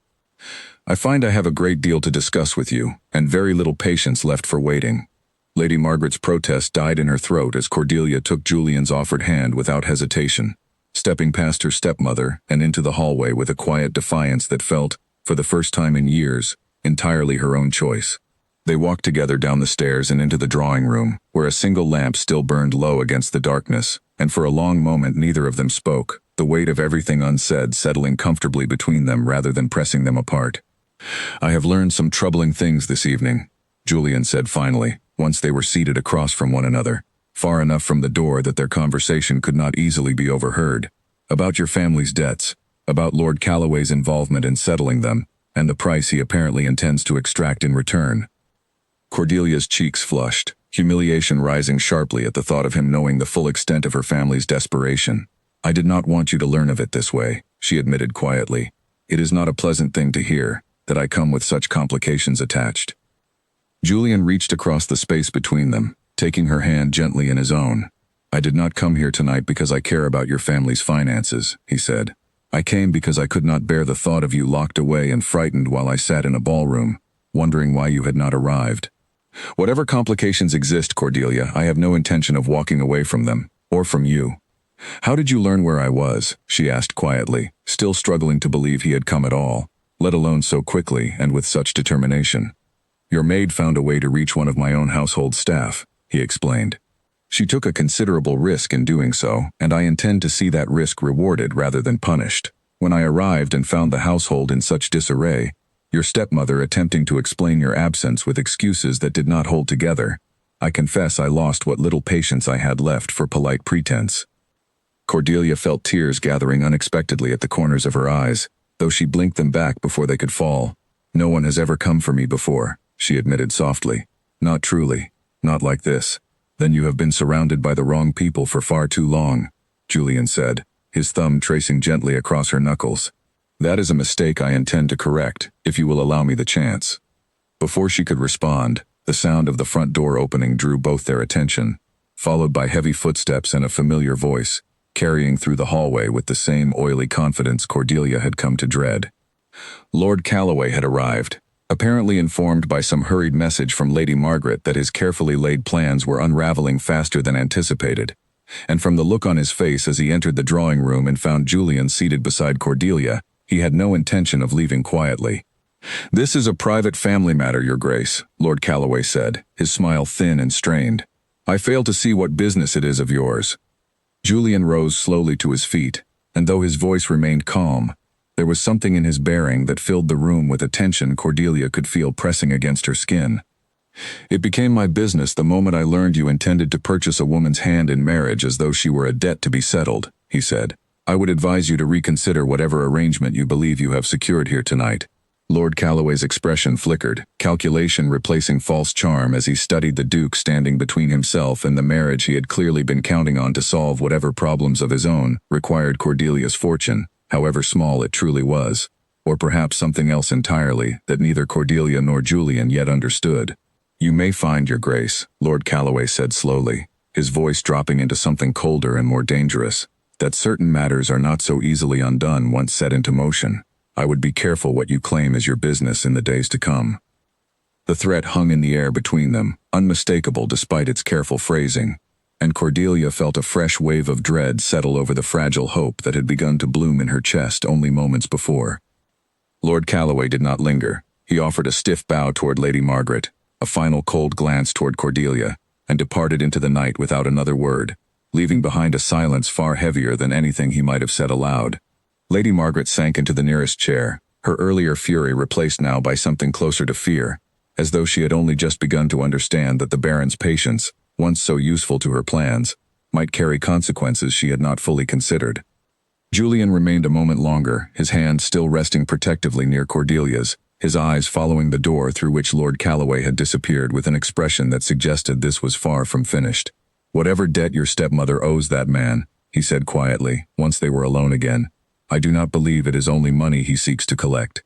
I find I have a great deal to discuss with you, and very little patience left for waiting." Lady Margaret's protest died in her throat as Cordelia took Julian's offered hand without hesitation, stepping past her stepmother and into the hallway with a quiet defiance that felt, for the first time in years, entirely her own choice. They walked together down the stairs and into the drawing room, where a single lamp still burned low against the darkness, and for a long moment neither of them spoke, the weight of everything unsaid settling comfortably between them rather than pressing them apart. "I have learned some troubling things this evening," Julian said finally, once they were seated across from one another, far enough from the door that their conversation could not easily be overheard. About your family's debts, about Lord Calloway's involvement in settling them, and the price he apparently intends to extract in return. Cordelia's cheeks flushed, humiliation rising sharply at the thought of him knowing the full extent of her family's desperation. I did not want you to learn of it this way, she admitted quietly. It is not a pleasant thing to hear, that I come with such complications attached. Julian reached across the space between them, taking her hand gently in his own. I did not come here tonight because I care about your family's finances, he said. I came because I could not bear the thought of you locked away and frightened while I sat in a ballroom, wondering why you had not arrived. Whatever complications exist, Cordelia, I have no intention of walking away from them, or from you. How did you learn where I was? She asked quietly, still struggling to believe he had come at all, let alone so quickly and with such determination. Your maid found a way to reach one of my own household staff, he explained. She took a considerable risk in doing so, and I intend to see that risk rewarded rather than punished. When I arrived and found the household in such disarray, your stepmother attempting to explain your absence with excuses that did not hold together, I confess I lost what little patience I had left for polite pretense. Cordelia felt tears gathering unexpectedly at the corners of her eyes, though she blinked them back before they could fall. No one has ever come for me before, she admitted softly. Not truly. Not like this. Then you have been surrounded by the wrong people for far too long, Julian said, his thumb tracing gently across her knuckles. That is a mistake I intend to correct, if you will allow me the chance. Before she could respond, the sound of the front door opening drew both their attention, followed by heavy footsteps and a familiar voice, carrying through the hallway with the same oily confidence Cordelia had come to dread. Lord Calloway had arrived, apparently informed by some hurried message from Lady Margaret that his carefully laid plans were unraveling faster than anticipated, and from the look on his face as he entered the drawing room and found Julian seated beside Cordelia, he had no intention of leaving quietly. This is a private family matter, Your Grace, Lord Calloway said, his smile thin and strained. I fail to see what business it is of yours. Julian rose slowly to his feet, and though his voice remained calm, there was something in his bearing that filled the room with a tension Cordelia could feel pressing against her skin. It became my business the moment I learned you intended to purchase a woman's hand in marriage as though she were a debt to be settled, he said. I would advise you to reconsider whatever arrangement you believe you have secured here tonight. Lord Calloway's expression flickered, calculation replacing false charm as he studied the Duke standing between himself and the marriage he had clearly been counting on to solve whatever problems of his own required Cordelia's fortune, however small it truly was, or perhaps something else entirely that neither Cordelia nor Julian yet understood. You may find, Your Grace, Lord Calloway said slowly, his voice dropping into something colder and more dangerous, that certain matters are not so easily undone once set into motion. I would be careful what you claim is your business in the days to come. The threat hung in the air between them, unmistakable despite its careful phrasing, and Cordelia felt a fresh wave of dread settle over the fragile hope that had begun to bloom in her chest only moments before. Lord Calloway did not linger. He offered a stiff bow toward Lady Margaret, a final cold glance toward Cordelia, and departed into the night without another word, leaving behind a silence far heavier than anything he might have said aloud. Lady Margaret sank into the nearest chair, her earlier fury replaced now by something closer to fear, as though she had only just begun to understand that the Baron's patience, once so useful to her plans, might carry consequences she had not fully considered. Julian remained a moment longer, his hand still resting protectively near Cordelia's, his eyes following the door through which Lord Calloway had disappeared with an expression that suggested this was far from finished. Whatever debt your stepmother owes that man, he said quietly, once they were alone again, I do not believe it is only money he seeks to collect.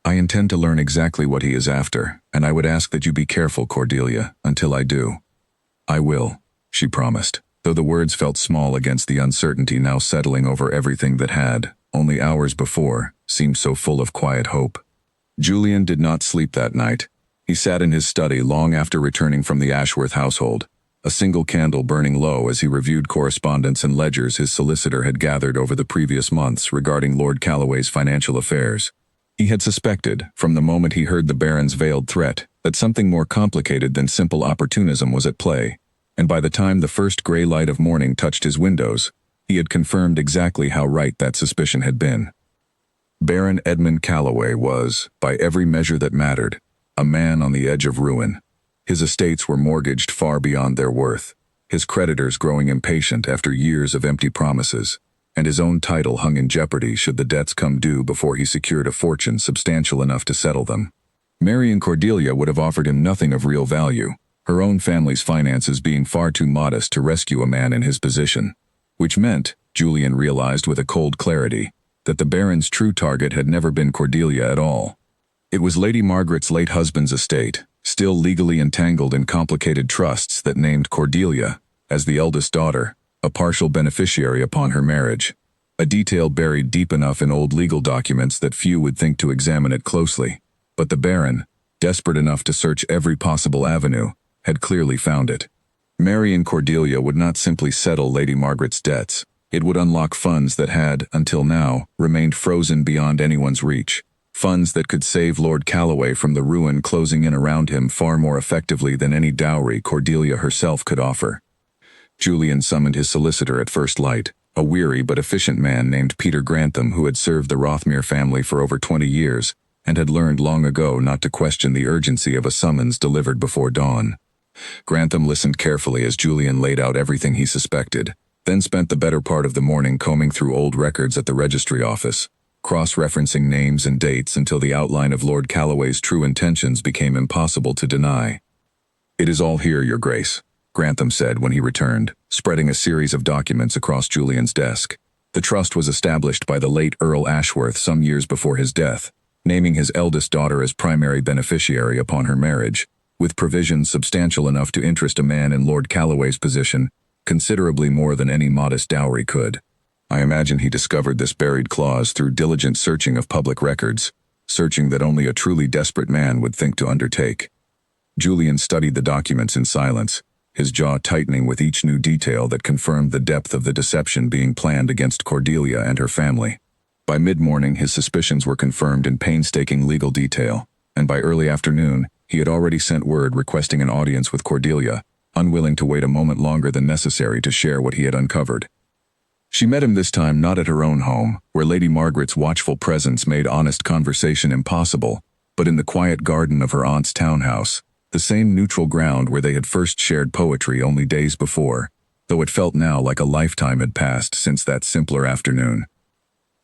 I intend to learn exactly what he is after, and I would ask that you be careful, Cordelia, until I do. I will, she promised, though the words felt small against the uncertainty now settling over everything that had, only hours before, seemed so full of quiet hope. Julian did not sleep that night. He sat in his study long after returning from the Ashworth household, a single candle burning low as he reviewed correspondence and ledgers his solicitor had gathered over the previous months regarding Lord Calloway's financial affairs. He had suspected, from the moment he heard the Baron's veiled threat, that something more complicated than simple opportunism was at play, and by the time the first gray light of morning touched his windows, he had confirmed exactly how right that suspicion had been. Baron Edmund Calloway was, by every measure that mattered, a man on the edge of ruin. His estates were mortgaged far beyond their worth, his creditors growing impatient after years of empty promises, and his own title hung in jeopardy should the debts come due before he secured a fortune substantial enough to settle them. Marrying Cordelia would have offered him nothing of real value, her own family's finances being far too modest to rescue a man in his position. Which meant, Julian realized with a cold clarity, that the Baron's true target had never been Cordelia at all. It was Lady Margaret's late husband's estate, still legally entangled in complicated trusts that named Cordelia, as the eldest daughter, a partial beneficiary upon her marriage, a detail buried deep enough in old legal documents that few would think to examine it closely. But the Baron, desperate enough to search every possible avenue, had clearly found it. Marrying Cordelia would not simply settle Lady Margaret's debts. It would unlock funds that had, until now, remained frozen beyond anyone's reach. Funds that could save Lord Calloway from the ruin closing in around him far more effectively than any dowry Cordelia herself could offer. Julian summoned his solicitor at first light, a weary but efficient man named Peter Grantham who had served the Rothmere family for over 20 years and had learned long ago not to question the urgency of a summons delivered before dawn. Grantham listened carefully as Julian laid out everything he suspected, then spent the better part of the morning combing through old records at the registry office, cross-referencing names and dates until the outline of Lord Calloway's true intentions became impossible to deny. "It is all here, Your Grace," Grantham said when he returned, spreading a series of documents across Julian's desk. The trust was established by the late Earl Ashworth some years before his death, naming his eldest daughter as primary beneficiary upon her marriage, with provisions substantial enough to interest a man in Lord Calloway's position considerably more than any modest dowry could. I imagine he discovered this buried clause through diligent searching of public records, searching that only a truly desperate man would think to undertake. Julian studied the documents in silence, his jaw tightening with each new detail that confirmed the depth of the deception being planned against Cordelia and her family. By mid-morning, his suspicions were confirmed in painstaking legal detail, and by early afternoon, he had already sent word requesting an audience with Cordelia, unwilling to wait a moment longer than necessary to share what he had uncovered. She met him this time not at her own home, where Lady Margaret's watchful presence made honest conversation impossible, but in the quiet garden of her aunt's townhouse, the same neutral ground where they had first shared poetry only days before, though it felt now like a lifetime had passed since that simpler afternoon.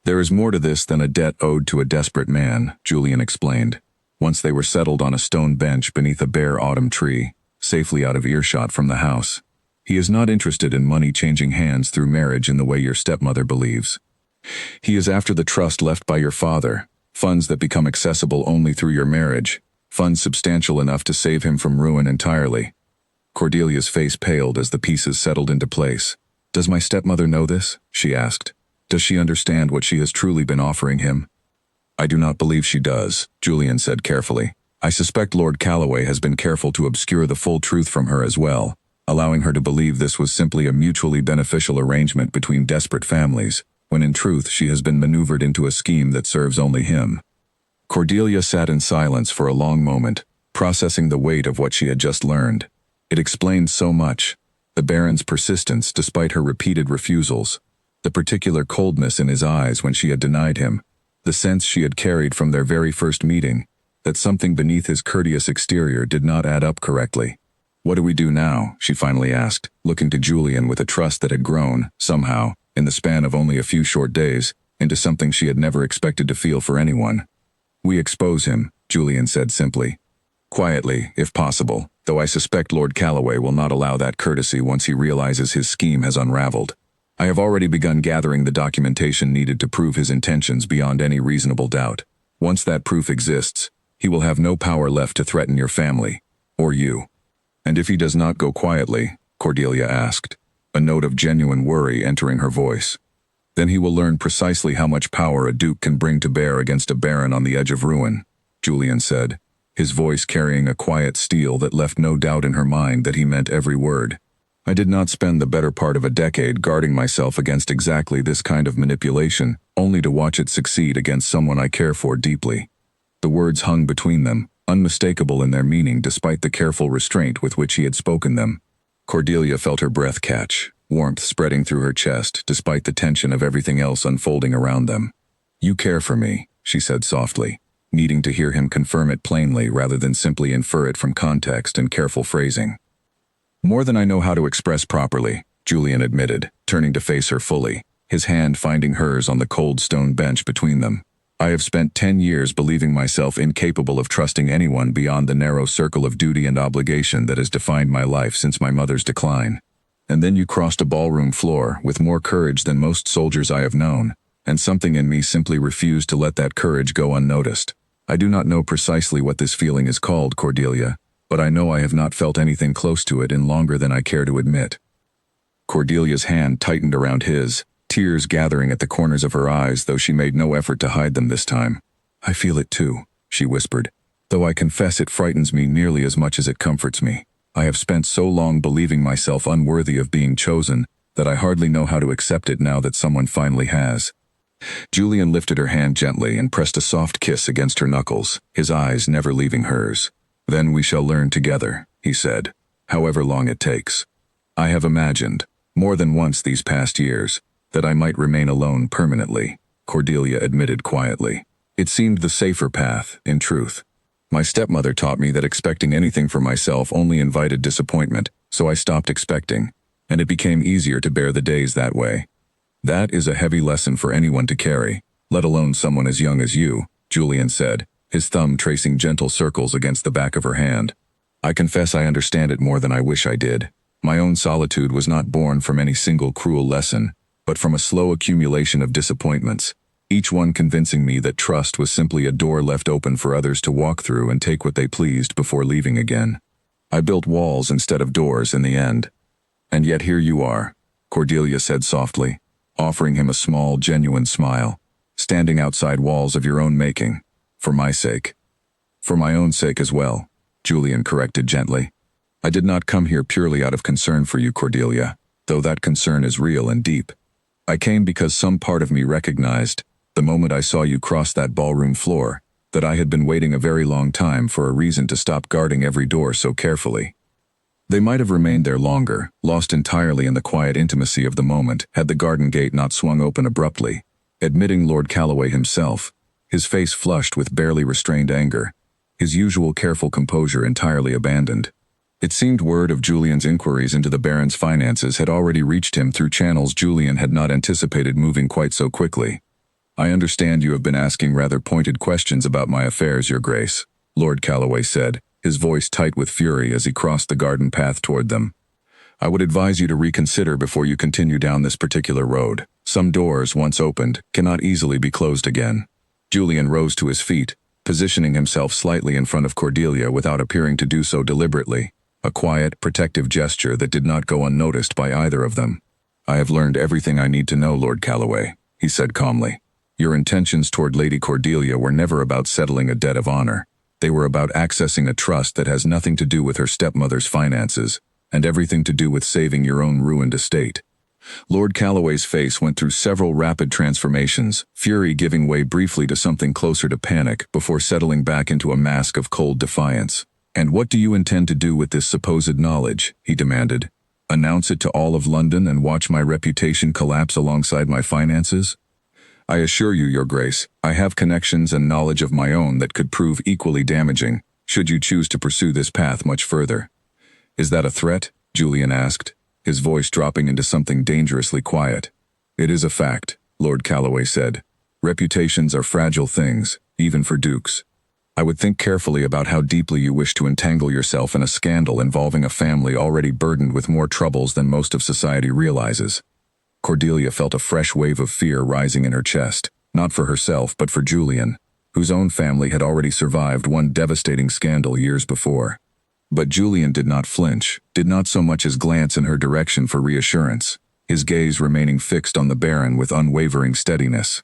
"There is more to this than a debt owed to a desperate man," Julian explained, once they were settled on a stone bench beneath a bare autumn tree, safely out of earshot from the house. "He is not interested in money changing hands through marriage in the way your stepmother believes. He is after the trust left by your father, funds that become accessible only through your marriage, funds substantial enough to save him from ruin entirely." Cordelia's face paled as the pieces settled into place. "Does my stepmother know this?" she asked. "Does she understand what she has truly been offering him?" "I do not believe she does," Julian said carefully. "I suspect Lord Calloway has been careful to obscure the full truth from her as well, allowing her to believe this was simply a mutually beneficial arrangement between desperate families, when in truth she has been maneuvered into a scheme that serves only him." Cordelia sat in silence for a long moment, processing the weight of what she had just learned. It explained so much: the Baron's persistence despite her repeated refusals, the particular coldness in his eyes when she had denied him, the sense she had carried from their very first meeting, that something beneath his courteous exterior did not add up correctly. "What do we do now?" she finally asked, looking to Julian with a trust that had grown, somehow, in the span of only a few short days, into something she had never expected to feel for anyone. "We expose him," Julian said simply. "Quietly, if possible, though I suspect Lord Calloway will not allow that courtesy once he realizes his scheme has unraveled. I have already begun gathering the documentation needed to prove his intentions beyond any reasonable doubt. Once that proof exists, he will have no power left to threaten your family, or you." "And if he does not go quietly?" Cordelia asked, a note of genuine worry entering her voice. "Then he will learn precisely how much power a duke can bring to bear against a baron on the edge of ruin," Julian said, his voice carrying a quiet steel that left no doubt in her mind that he meant every word. "I did not spend the better part of a decade guarding myself against exactly this kind of manipulation, only to watch it succeed against someone I care for deeply." The words hung between them, unmistakable in their meaning despite the careful restraint with which he had spoken them. Cordelia felt her breath catch, warmth spreading through her chest despite the tension of everything else unfolding around them. "You care for me," she said softly. needing to hear him confirm it plainly rather than simply infer it from context and careful phrasing. "More than I know how to express properly," Julian admitted, turning to face her fully, his hand finding hers on the cold stone bench between them. "I have spent 10 years believing myself incapable of trusting anyone beyond the narrow circle of duty and obligation that has defined my life since my mother's decline. And then you crossed a ballroom floor with more courage than most soldiers I have known, and something in me simply refused to let that courage go unnoticed. I do not know precisely what this feeling is called, Cordelia, but I know I have not felt anything close to it in longer than I care to admit." Cordelia's hand tightened around his, tears gathering at the corners of her eyes, though she made no effort to hide them this time. "I feel it too," she whispered, "though I confess it frightens me nearly as much as it comforts me. I have spent so long believing myself unworthy of being chosen that I hardly know how to accept it now that someone finally has." Julian lifted her hand gently and pressed a soft kiss against her knuckles, his eyes never leaving hers. "Then we shall learn together," he said, "however long it takes. I have imagined, more than once these past years, that I might remain alone permanently," Cordelia admitted quietly. "It seemed the safer path, in truth. My stepmother taught me that expecting anything for myself only invited disappointment, so I stopped expecting, and it became easier to bear the days that way. That is a heavy lesson for anyone to carry, let alone someone as young as you," Julian said, his thumb tracing gentle circles against the back of her hand. "I confess I understand it more than I wish I did. My own solitude was not born from any single cruel lesson, but from a slow accumulation of disappointments, each one convincing me that trust was simply a door left open for others to walk through and take what they pleased before leaving again. I built walls instead of doors in the end. And yet here you are," Cordelia said softly, offering him a small, genuine smile, "standing outside walls of your own making, for my sake." "For my own sake as well," Julian corrected gently. "I did not come here purely out of concern for you, Cordelia, though that concern is real and deep. I came because some part of me recognized, the moment I saw you cross that ballroom floor, that I had been waiting a very long time for a reason to stop guarding every door so carefully. They might have remained there longer, lost entirely in the quiet intimacy of the moment, had the garden gate not swung open abruptly, admitting Lord Calloway himself, his face flushed with barely restrained anger, his usual careful composure entirely abandoned. It seemed word of Julian's inquiries into the Baron's finances had already reached him through channels Julian had not anticipated moving quite so quickly. "I understand you have been asking rather pointed questions about my affairs, Your Grace," Lord Calloway said, his voice tight with fury as he crossed the garden path toward them. "I would advise you to reconsider before you continue down this particular road. Some doors, once opened, cannot easily be closed again." Julian rose to his feet, positioning himself slightly in front of Cordelia without appearing to do so deliberately, a quiet, protective gesture that did not go unnoticed by either of them. "I have learned everything I need to know, Lord Calloway," he said calmly. "Your intentions toward Lady Cordelia were never about settling a debt of honor. They were about accessing a trust that has nothing to do with her stepmother's finances, and everything to do with saving your own ruined estate." Lord Calloway's face went through several rapid transformations, fury giving way briefly to something closer to panic before settling back into a mask of cold defiance. "And what do you intend to do with this supposed knowledge?" he demanded. "Announce it to all of London and watch my reputation collapse alongside my finances? I assure you, Your Grace, I have connections and knowledge of my own that could prove equally damaging, should you choose to pursue this path much further." "Is that a threat?" Julian asked, his voice dropping into something dangerously quiet. "It is a fact," Lord Calloway said. "Reputations are fragile things, even for dukes. I would think carefully about how deeply you wish to entangle yourself in a scandal involving a family already burdened with more troubles than most of society realizes." Cordelia felt a fresh wave of fear rising in her chest, not for herself but for Julian, whose own family had already survived one devastating scandal years before. But Julian did not flinch, did not so much as glance in her direction for reassurance, his gaze remaining fixed on the Baron with unwavering steadiness.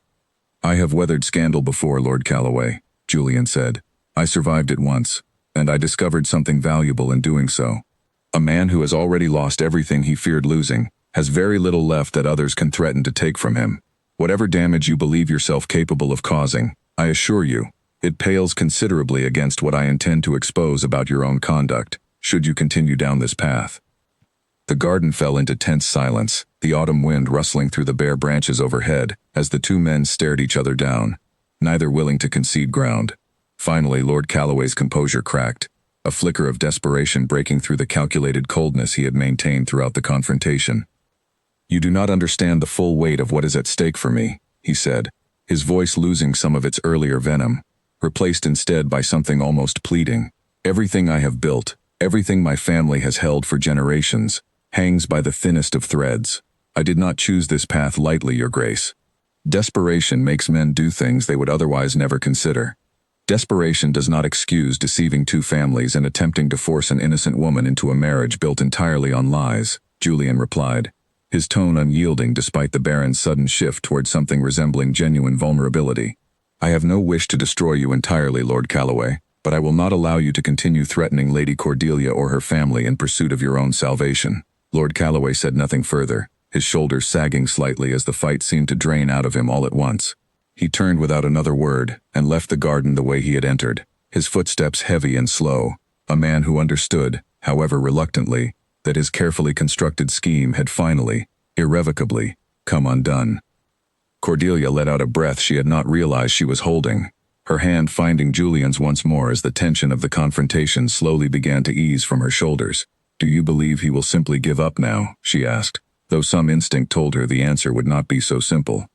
"I have weathered scandal before, Lord Calloway," Julian said. "I survived it once, and I discovered something valuable in doing so. A man who has already lost everything he feared losing has very little left that others can threaten to take from him. Whatever damage you believe yourself capable of causing, I assure you, it pales considerably against what I intend to expose about your own conduct, should you continue down this path." The garden fell into tense silence, the autumn wind rustling through the bare branches overhead as the two men stared each other down, neither willing to concede ground. Finally, Lord Calloway's composure cracked, a flicker of desperation breaking through the calculated coldness he had maintained throughout the confrontation. "You do not understand the full weight of what is at stake for me," he said, his voice losing some of its earlier venom, replaced instead by something almost pleading. "Everything I have built, everything my family has held for generations, hangs by the thinnest of threads. I did not choose this path lightly, Your Grace. Desperation makes men do things they would otherwise never consider. Desperation does not excuse deceiving two families and attempting to force an innocent woman into a marriage built entirely on lies," Julian replied, his tone unyielding despite the Baron's sudden shift toward something resembling genuine vulnerability. "I have no wish to destroy you entirely, Lord Calloway, but I will not allow you to continue threatening Lady Cordelia or her family in pursuit of your own salvation." Lord Calloway said nothing further, his shoulders sagging slightly as the fight seemed to drain out of him all at once. He turned without another word and left the garden the way he had entered, his footsteps heavy and slow, a man who understood, however reluctantly, that his carefully constructed scheme had finally, irrevocably, come undone. Cordelia let out a breath she had not realized she was holding, her hand finding Julian's once more as the tension of the confrontation slowly began to ease from her shoulders. "Do you believe he will simply give up now?" she asked, though some instinct told her the answer would not be so simple.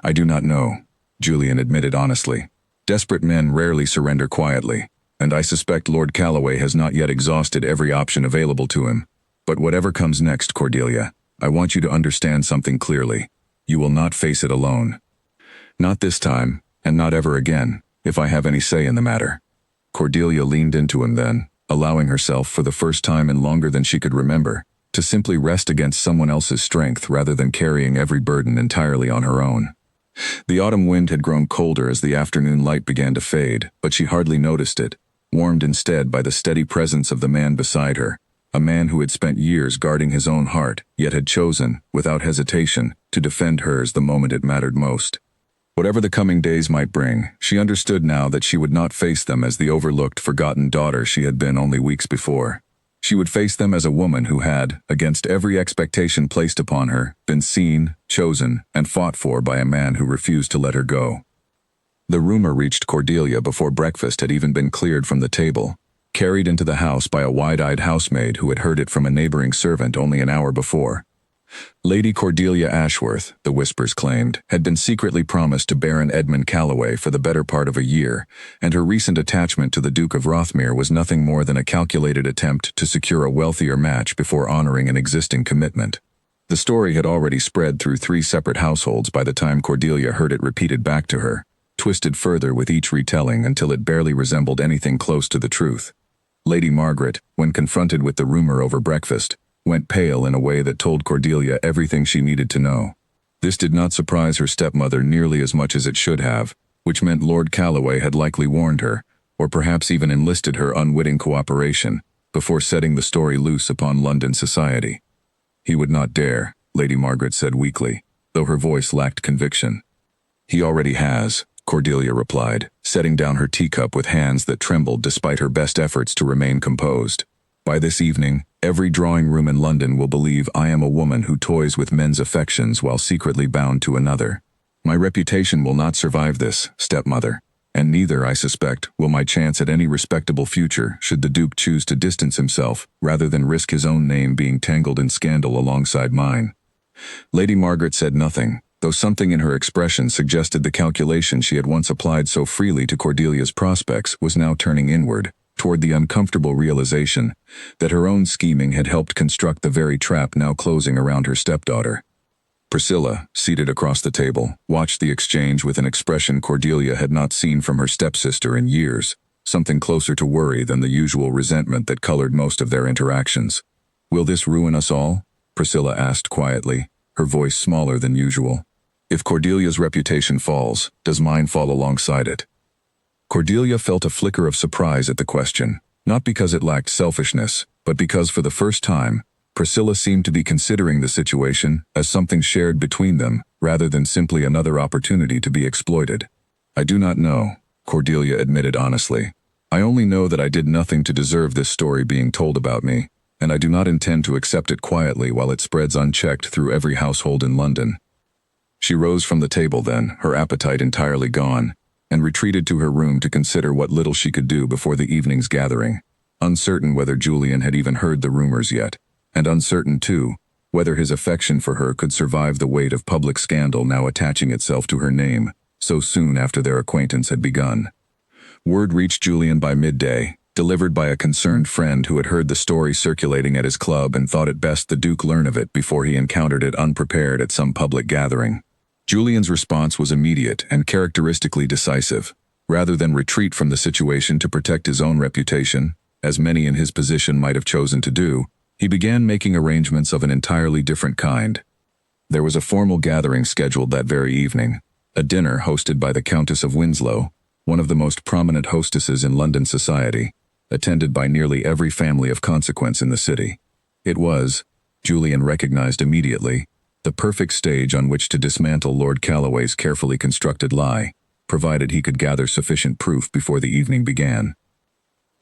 "I do not know," Julian admitted honestly. "Desperate men rarely surrender quietly, and I suspect Lord Calloway has not yet exhausted every option available to him. But whatever comes next, Cordelia, I want you to understand something clearly. You will not face it alone. Not this time, and not ever again, if I have any say in the matter." Cordelia leaned into him then, allowing herself for the first time in longer than she could remember, to simply rest against someone else's strength rather than carrying every burden entirely on her own. The autumn wind had grown colder as the afternoon light began to fade, but she hardly noticed it, warmed instead by the steady presence of the man beside her, a man who had spent years guarding his own heart, yet had chosen, without hesitation, to defend hers the moment it mattered most. Whatever the coming days might bring, she understood now that she would not face them as the overlooked, forgotten daughter she had been only weeks before. She would face them as a woman who had, against every expectation placed upon her, been seen, chosen, and fought for by a man who refused to let her go. The rumor reached Cordelia before breakfast had even been cleared from the table, carried into the house by a wide-eyed housemaid who had heard it from a neighboring servant only an hour before. Lady Cordelia Ashworth, the whispers claimed, had been secretly promised to Baron Edmund Calloway for the better part of a year, and her recent attachment to the Duke of Rothmere was nothing more than a calculated attempt to secure a wealthier match before honoring an existing commitment. The story had already spread through 3 separate households by the time Cordelia heard it repeated back to her, twisted further with each retelling until it barely resembled anything close to the truth. Lady Margaret, when confronted with the rumor over breakfast, went pale in a way that told Cordelia everything she needed to know. This did not surprise her stepmother nearly as much as it should have, which meant Lord Calloway had likely warned her, or perhaps even enlisted her unwitting cooperation, before setting the story loose upon London society. "He would not dare," Lady Margaret said weakly, though her voice lacked conviction. "He already has," Cordelia replied, setting down her teacup with hands that trembled despite her best efforts to remain composed. "By this evening, every drawing room in London will believe I am a woman who toys with men's affections while secretly bound to another. My reputation will not survive this, stepmother, and neither, I suspect, will my chance at any respectable future should the Duke choose to distance himself rather than risk his own name being tangled in scandal alongside mine." Lady Margaret said nothing, though something in her expression suggested the calculation she had once applied so freely to Cordelia's prospects was now turning inward, toward the uncomfortable realization that her own scheming had helped construct the very trap now closing around her stepdaughter. Priscilla, seated across the table, watched the exchange with an expression Cordelia had not seen from her stepsister in years, something closer to worry than the usual resentment that colored most of their interactions. "Will this ruin us all?" Priscilla asked quietly, her voice smaller than usual. "If Cordelia's reputation falls, does mine fall alongside it?" Cordelia felt a flicker of surprise at the question, not because it lacked selfishness, but because for the first time, Priscilla seemed to be considering the situation as something shared between them, rather than simply another opportunity to be exploited. "I do not know," Cordelia admitted honestly. "I only know that I did nothing to deserve this story being told about me, and I do not intend to accept it quietly while it spreads unchecked through every household in London." She rose from the table then, her appetite entirely gone, and retreated to her room to consider what little she could do before the evening's gathering, uncertain whether Julian had even heard the rumors yet, and uncertain, too, whether his affection for her could survive the weight of public scandal now attaching itself to her name so soon after their acquaintance had begun. Word reached Julian by midday, delivered by a concerned friend who had heard the story circulating at his club and thought it best the Duke learn of it before he encountered it unprepared at some public gathering. Julian's response was immediate and characteristically decisive. Rather than retreat from the situation to protect his own reputation, as many in his position might have chosen to do, he began making arrangements of an entirely different kind. There was a formal gathering scheduled that very evening, a dinner hosted by the Countess of Winslow, one of the most prominent hostesses in London society, attended by nearly every family of consequence in the city. It was, Julian recognized immediately, the perfect stage on which to dismantle Lord Calloway's carefully constructed lie, provided he could gather sufficient proof before the evening began.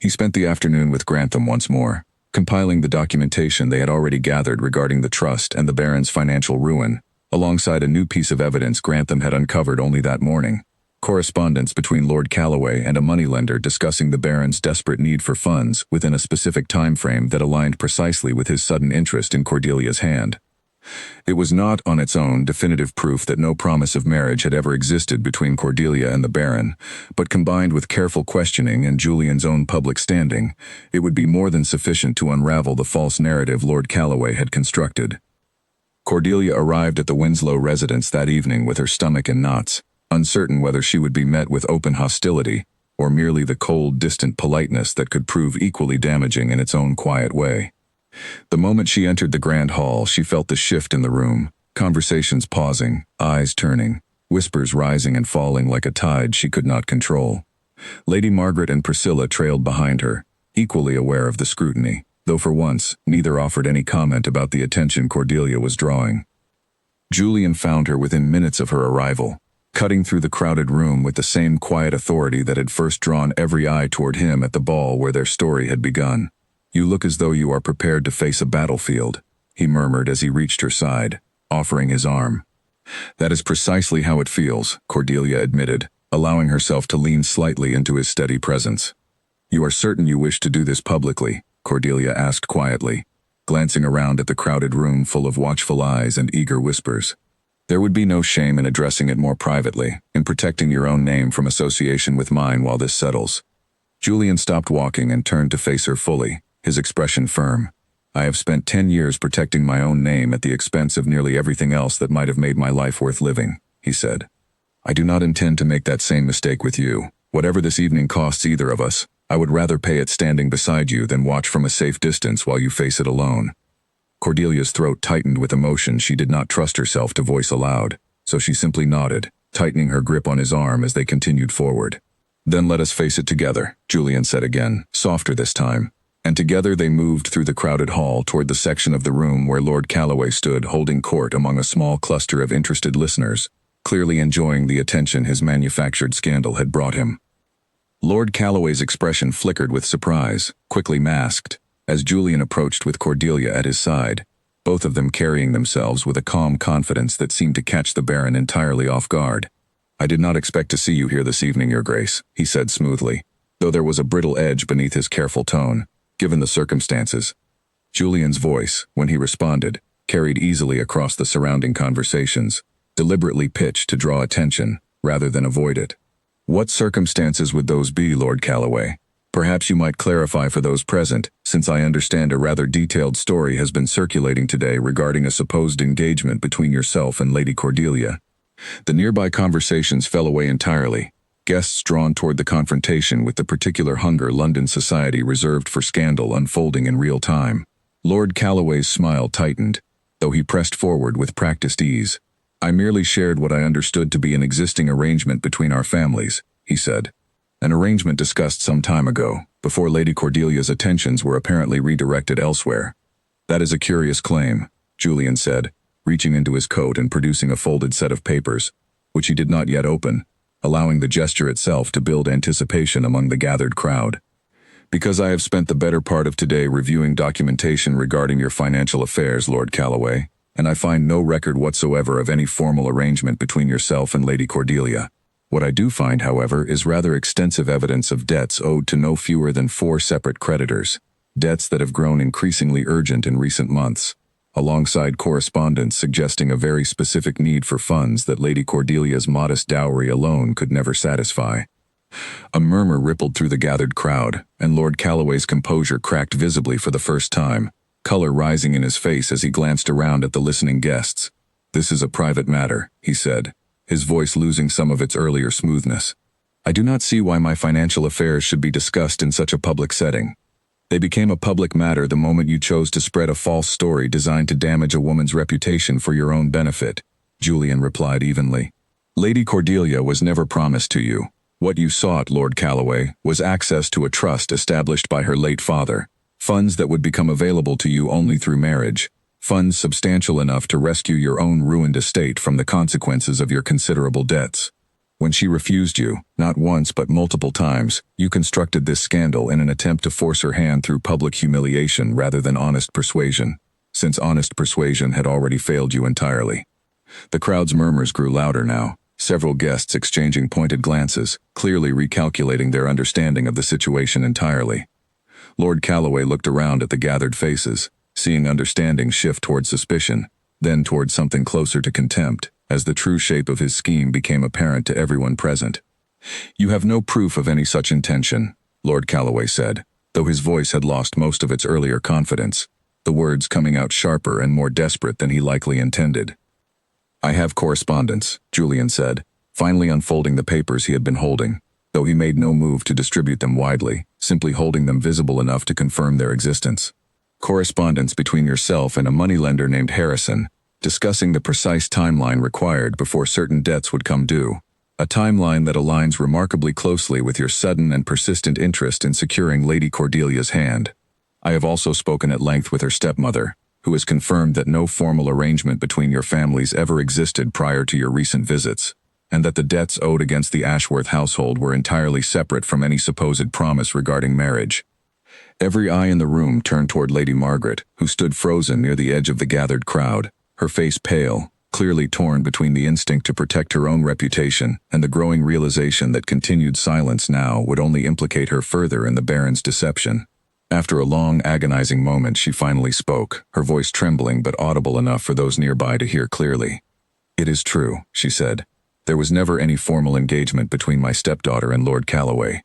He spent the afternoon with Grantham once more, compiling the documentation they had already gathered regarding the trust and the Baron's financial ruin, alongside a new piece of evidence Grantham had uncovered only that morning. Correspondence between Lord Calloway and a moneylender discussing the Baron's desperate need for funds within a specific time frame that aligned precisely with his sudden interest in Cordelia's hand. It was not on its own definitive proof that no promise of marriage had ever existed between Cordelia and the Baron, but combined with careful questioning and Julian's own public standing, it would be more than sufficient to unravel the false narrative Lord Calloway had constructed. Cordelia arrived at the Winslow residence that evening with her stomach in knots, uncertain whether she would be met with open hostility or merely the cold, distant politeness that could prove equally damaging in its own quiet way. The moment she entered the grand hall, she felt the shift in the room, conversations pausing, eyes turning, whispers rising and falling like a tide she could not control. Lady Margaret and Priscilla trailed behind her, equally aware of the scrutiny, though for once, neither offered any comment about the attention Cordelia was drawing. Julian found her within minutes of her arrival, cutting through the crowded room with the same quiet authority that had first drawn every eye toward him at the ball where their story had begun. "You look as though you are prepared to face a battlefield," he murmured as he reached her side, offering his arm. "That is precisely how it feels," Cordelia admitted, allowing herself to lean slightly into his steady presence. "You are certain you wish to do this publicly?" Cordelia asked quietly, glancing around at the crowded room full of watchful eyes and eager whispers. "There would be no shame in addressing it more privately, in protecting your own name from association with mine while this settles." Julian stopped walking and turned to face her fully, his expression firm. "I have spent 10 years protecting my own name at the expense of nearly everything else that might have made my life worth living," he said. "I do not intend to make that same mistake with you. Whatever this evening costs either of us, I would rather pay it standing beside you than watch from a safe distance while you face it alone." Cordelia's throat tightened with emotion she did not trust herself to voice aloud, so she simply nodded, tightening her grip on his arm as they continued forward. "Then let us face it together," Julian said again, softer this time, and together they moved through the crowded hall toward the section of the room where Lord Calloway stood holding court among a small cluster of interested listeners, clearly enjoying the attention his manufactured scandal had brought him. Lord Calloway's expression flickered with surprise, quickly masked, as Julian approached with Cordelia at his side, both of them carrying themselves with a calm confidence that seemed to catch the Baron entirely off guard. "I did not expect to see you here this evening, Your Grace," he said smoothly, though there was a brittle edge beneath his careful tone, given the circumstances. Julian's voice, when he responded, carried easily across the surrounding conversations, deliberately pitched to draw attention, rather than avoid it. "What circumstances would those be, Lord Calloway? Perhaps you might clarify for those present, since I understand a rather detailed story has been circulating today regarding a supposed engagement between yourself and Lady Cordelia." The nearby conversations fell away entirely, guests drawn toward the confrontation with the particular hunger London society reserved for scandal unfolding in real time. Lord Calloway's smile tightened, though he pressed forward with practiced ease. "I merely shared what I understood to be an existing arrangement between our families," he said. "An arrangement discussed some time ago, before Lady Cordelia's attentions were apparently redirected elsewhere." "That is a curious claim," Julian said, reaching into his coat and producing a folded set of papers, which he did not yet open, allowing the gesture itself to build anticipation among the gathered crowd. "Because I have spent the better part of today reviewing documentation regarding your financial affairs, Lord Calloway, and I find no record whatsoever of any formal arrangement between yourself and Lady Cordelia. What I do find, however, is rather extensive evidence of debts owed to no fewer than 4 separate creditors, debts that have grown increasingly urgent in recent months, alongside correspondence suggesting a very specific need for funds that Lady Cordelia's modest dowry alone could never satisfy. A murmur rippled through the gathered crowd, and Lord Calloway's composure cracked visibly for the first time, color rising in his face as he glanced around at the listening guests. "This is a private matter," he said, his voice losing some of its earlier smoothness. "I do not see why my financial affairs should be discussed in such a public setting. They became a public matter the moment you chose to spread a false story designed to damage a woman's reputation for your own benefit," Julian replied evenly. "Lady Cordelia was never promised to you. What you sought, Lord Calloway, was access to a trust established by her late father, funds that would become available to you only through marriage, funds substantial enough to rescue your own ruined estate from the consequences of your considerable debts. When she refused you, not once but multiple times, you constructed this scandal in an attempt to force her hand through public humiliation rather than honest persuasion, since honest persuasion had already failed you entirely." The crowd's murmurs grew louder now, several guests exchanging pointed glances, clearly recalculating their understanding of the situation entirely. Lord Calloway looked around at the gathered faces, seeing understanding shift toward suspicion, then toward something closer to contempt, as the true shape of his scheme became apparent to everyone present. "You have no proof of any such intention," Lord Calloway said, though his voice had lost most of its earlier confidence, the words coming out sharper and more desperate than he likely intended. "I have correspondence," Julian said, finally unfolding the papers he had been holding, though he made no move to distribute them widely, simply holding them visible enough to confirm their existence. "Correspondence between yourself and a moneylender named Harrison, discussing the precise timeline required before certain debts would come due, a timeline that aligns remarkably closely with your sudden and persistent interest in securing Lady Cordelia's hand. I have also spoken at length with her stepmother, who has confirmed that no formal arrangement between your families ever existed prior to your recent visits, and that the debts owed against the Ashworth household were entirely separate from any supposed promise regarding marriage." Every eye in the room turned toward Lady Margaret, who stood frozen near the edge of the gathered crowd, her face pale, clearly torn between the instinct to protect her own reputation and the growing realization that continued silence now would only implicate her further in the Baron's deception. After a long, agonizing moment, she finally spoke, her voice trembling but audible enough for those nearby to hear clearly. "It is true," she said. "There was never any formal engagement between my stepdaughter and Lord Calloway.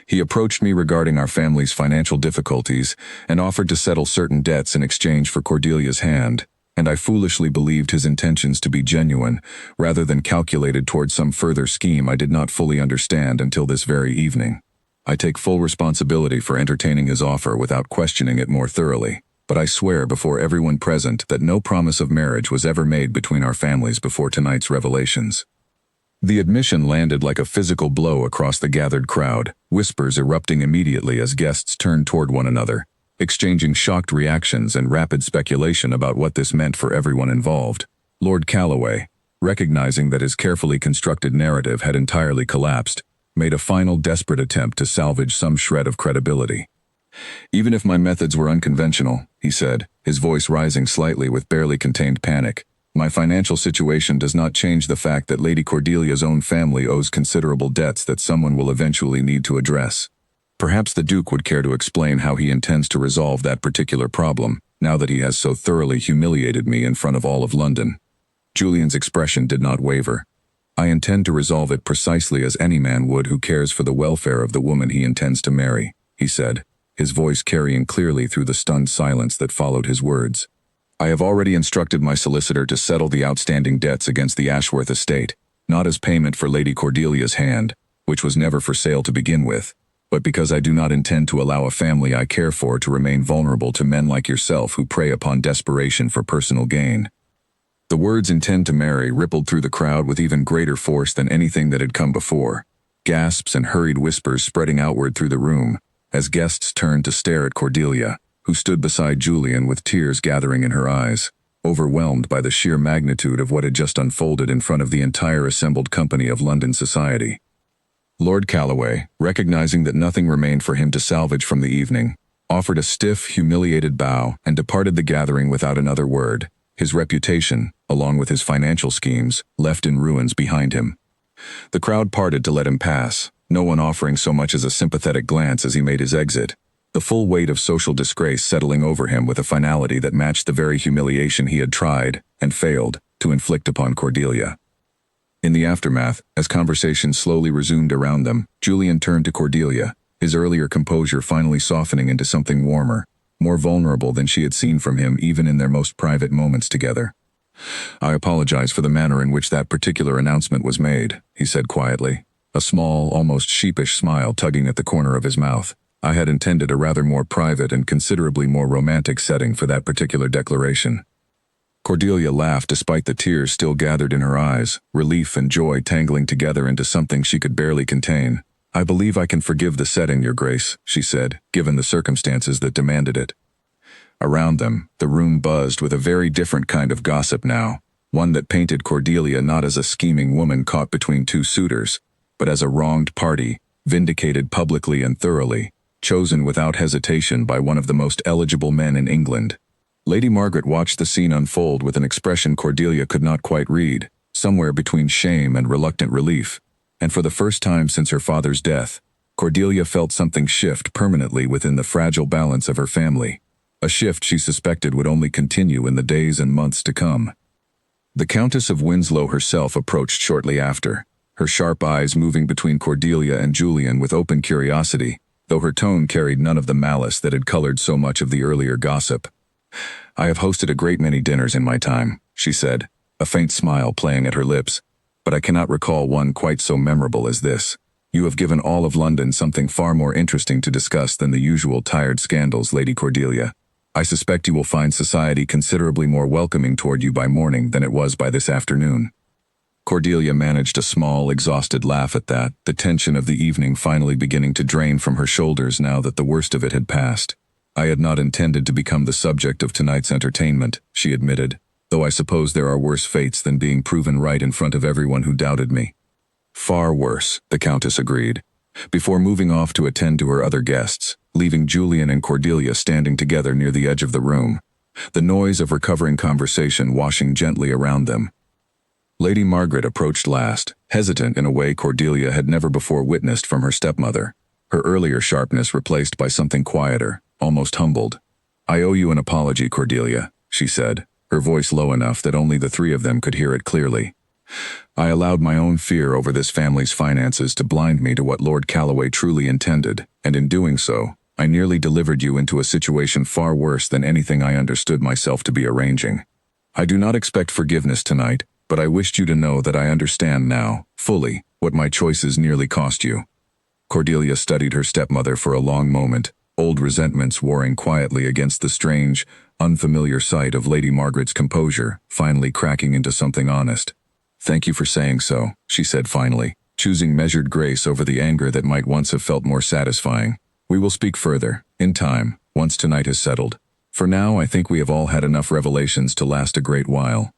He approached me regarding our family's financial difficulties and offered to settle certain debts in exchange for Cordelia's hand, and I foolishly believed his intentions to be genuine, rather than calculated toward some further scheme I did not fully understand until this very evening. I take full responsibility for entertaining his offer without questioning it more thoroughly, but I swear before everyone present that no promise of marriage was ever made between our families before tonight's revelations." The admission landed like a physical blow across the gathered crowd, whispers erupting immediately as guests turned toward one another, exchanging shocked reactions and rapid speculation about what this meant for everyone involved. Lord Calloway, recognizing that his carefully constructed narrative had entirely collapsed, made a final desperate attempt to salvage some shred of credibility. "Even if my methods were unconventional," he said, his voice rising slightly with barely contained panic, "my financial situation does not change the fact that Lady Cordelia's own family owes considerable debts that someone will eventually need to address. Perhaps the Duke would care to explain how he intends to resolve that particular problem, now that he has so thoroughly humiliated me in front of all of London." Julian's expression did not waver. "I intend to resolve it precisely as any man would who cares for the welfare of the woman he intends to marry," he said, his voice carrying clearly through the stunned silence that followed his words. "I have already instructed my solicitor to settle the outstanding debts against the Ashworth estate, not as payment for Lady Cordelia's hand, which was never for sale to begin with, but because I do not intend to allow a family I care for to remain vulnerable to men like yourself who prey upon desperation for personal gain." The words "intend to marry" rippled through the crowd with even greater force than anything that had come before, gasps and hurried whispers spreading outward through the room, as guests turned to stare at Cordelia, who stood beside Julian with tears gathering in her eyes, overwhelmed by the sheer magnitude of what had just unfolded in front of the entire assembled company of London society. Lord Calloway, recognizing that nothing remained for him to salvage from the evening, offered a stiff, humiliated bow and departed the gathering without another word, his reputation, along with his financial schemes, left in ruins behind him. The crowd parted to let him pass, no one offering so much as a sympathetic glance as he made his exit, the full weight of social disgrace settling over him with a finality that matched the very humiliation he had tried, and failed, to inflict upon Cordelia. In the aftermath, as conversation slowly resumed around them, Julian turned to Cordelia, his earlier composure finally softening into something warmer, more vulnerable than she had seen from him even in their most private moments together. "I apologize for the manner in which that particular announcement was made," he said quietly, a small, almost sheepish smile tugging at the corner of his mouth. "I had intended a rather more private and considerably more romantic setting for that particular declaration." Cordelia laughed despite the tears still gathered in her eyes, relief and joy tangling together into something she could barely contain. "I believe I can forgive the setting, Your Grace," she said, given the circumstances that demanded it. Around them, the room buzzed with a very different kind of gossip now, one that painted Cordelia not as a scheming woman caught between two suitors, but as a wronged party, vindicated publicly and thoroughly, chosen without hesitation by one of the most eligible men in England. Lady Margaret watched the scene unfold with an expression Cordelia could not quite read, somewhere between shame and reluctant relief, and for the first time since her father's death, Cordelia felt something shift permanently within the fragile balance of her family, a shift she suspected would only continue in the days and months to come. The Countess of Winslow herself approached shortly after, her sharp eyes moving between Cordelia and Julian with open curiosity, though her tone carried none of the malice that had colored so much of the earlier gossip. "I have hosted a great many dinners in my time," she said, a faint smile playing at her lips, "but I cannot recall one quite so memorable as this. You have given all of London something far more interesting to discuss than the usual tired scandals, Lady Cordelia. I suspect you will find society considerably more welcoming toward you by morning than it was by this afternoon." Cordelia managed a small, exhausted laugh at that, the tension of the evening finally beginning to drain from her shoulders now that the worst of it had passed. "I had not intended to become the subject of tonight's entertainment," she admitted, "though I suppose there are worse fates than being proven right in front of everyone who doubted me." "Far worse," the Countess agreed, before moving off to attend to her other guests, leaving Julian and Cordelia standing together near the edge of the room, the noise of recovering conversation washing gently around them. Lady Margaret approached last, hesitant in a way Cordelia had never before witnessed from her stepmother, her earlier sharpness replaced by something quieter, almost humbled. "I owe you an apology, Cordelia," she said, her voice low enough that only the three of them could hear it clearly. "I allowed my own fear over this family's finances to blind me to what Lord Calloway truly intended, and in doing so, I nearly delivered you into a situation far worse than anything I understood myself to be arranging. I do not expect forgiveness tonight, but I wished you to know that I understand now, fully, what my choices nearly cost you." Cordelia studied her stepmother for a long moment, old resentments warring quietly against the strange, unfamiliar sight of Lady Margaret's composure, finally cracking into something honest. "Thank you for saying so," she said finally, choosing measured grace over the anger that might once have felt more satisfying. "We will speak further, in time, once tonight is settled. For now, I think we have all had enough revelations to last a great while."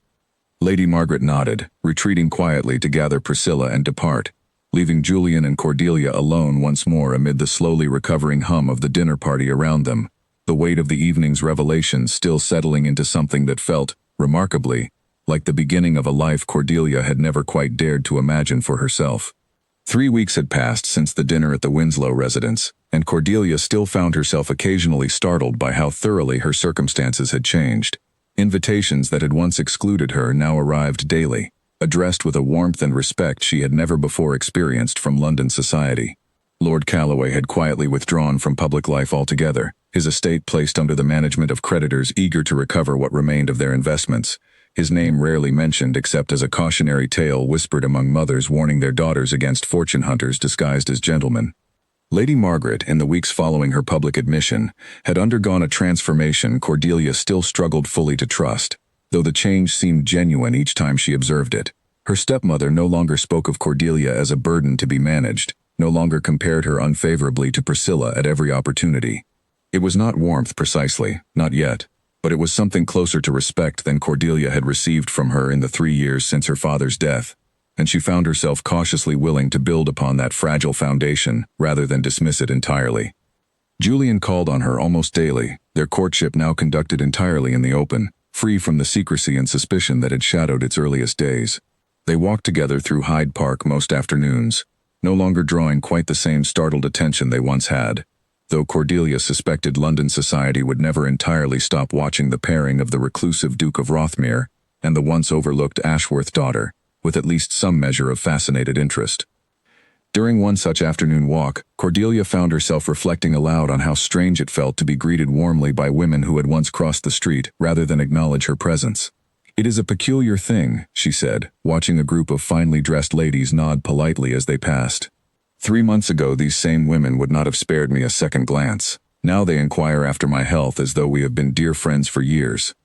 Lady Margaret nodded, retreating quietly to gather Priscilla and depart, leaving Julian and Cordelia alone once more amid the slowly recovering hum of the dinner party around them, the weight of the evening's revelations still settling into something that felt, remarkably, like the beginning of a life Cordelia had never quite dared to imagine for herself. 3 weeks had passed since the dinner at the Winslow residence, and Cordelia still found herself occasionally startled by how thoroughly her circumstances had changed. Invitations that had once excluded her now arrived daily, addressed with a warmth and respect she had never before experienced from London society. Lord Calloway had quietly withdrawn from public life altogether, his estate placed under the management of creditors eager to recover what remained of their investments, his name rarely mentioned except as a cautionary tale whispered among mothers warning their daughters against fortune hunters disguised as gentlemen. Lady Margaret, in the weeks following her public admission, had undergone a transformation Cordelia still struggled fully to trust, though the change seemed genuine each time she observed it. Her stepmother no longer spoke of Cordelia as a burden to be managed, no longer compared her unfavorably to Priscilla at every opportunity. It was not warmth precisely, not yet, but it was something closer to respect than Cordelia had received from her in the 3 years since her father's death, and she found herself cautiously willing to build upon that fragile foundation rather than dismiss it entirely. Julian called on her almost daily, their courtship now conducted entirely in the open, free from the secrecy and suspicion that had shadowed its earliest days. They walked together through Hyde Park most afternoons, no longer drawing quite the same startled attention they once had, though Cordelia suspected London society would never entirely stop watching the pairing of the reclusive Duke of Rothmere and the once overlooked Ashworth daughter, with at least some measure of fascinated interest. During one such afternoon walk, Cordelia found herself reflecting aloud on how strange it felt to be greeted warmly by women who had once crossed the street rather than acknowledge her presence. "It is a peculiar thing," she said, watching a group of finely dressed ladies nod politely as they passed. "3 months ago these same women would not have spared me a second glance. Now they inquire after my health as though we have been dear friends for years."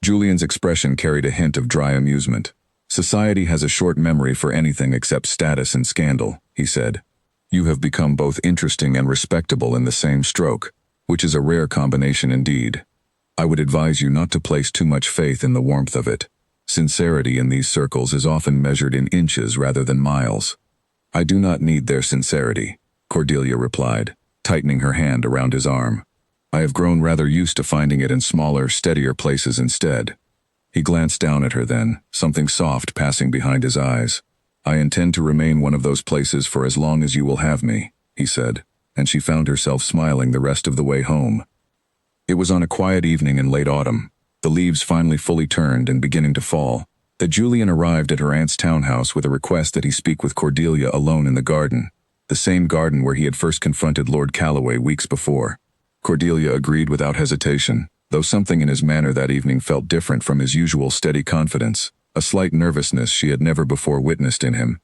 Julian's expression carried a hint of dry amusement. "Society has a short memory for anything except status and scandal," he said. "You have become both interesting and respectable in the same stroke, which is a rare combination indeed. I would advise you not to place too much faith in the warmth of it. Sincerity in these circles is often measured in inches rather than miles." "I do not need their sincerity," Cordelia replied, tightening her hand around his arm. "I have grown rather used to finding it in smaller, steadier places instead." He glanced down at her then, something soft passing behind his eyes. "I intend to remain one of those places for as long as you will have me," he said, and she found herself smiling the rest of the way home. It was on a quiet evening in late autumn, the leaves finally fully turned and beginning to fall, that Julian arrived at her aunt's townhouse with a request that he speak with Cordelia alone in the garden, the same garden where he had first confronted Lord Calloway weeks before. Cordelia agreed without hesitation, though something in his manner that evening felt different from his usual steady confidence, a slight nervousness she had never before witnessed in him.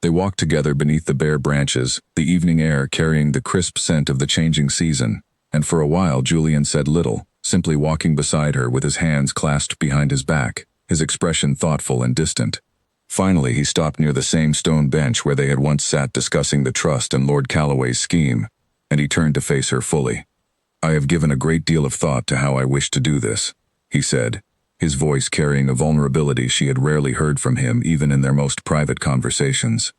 They walked together beneath the bare branches, the evening air carrying the crisp scent of the changing season, and for a while Julian said little, simply walking beside her with his hands clasped behind his back, his expression thoughtful and distant. Finally he stopped near the same stone bench where they had once sat discussing the trust and Lord Calloway's scheme, and he turned to face her fully. "I have given a great deal of thought to how I wish to do this," he said, his voice carrying a vulnerability she had rarely heard from him even in their most private conversations.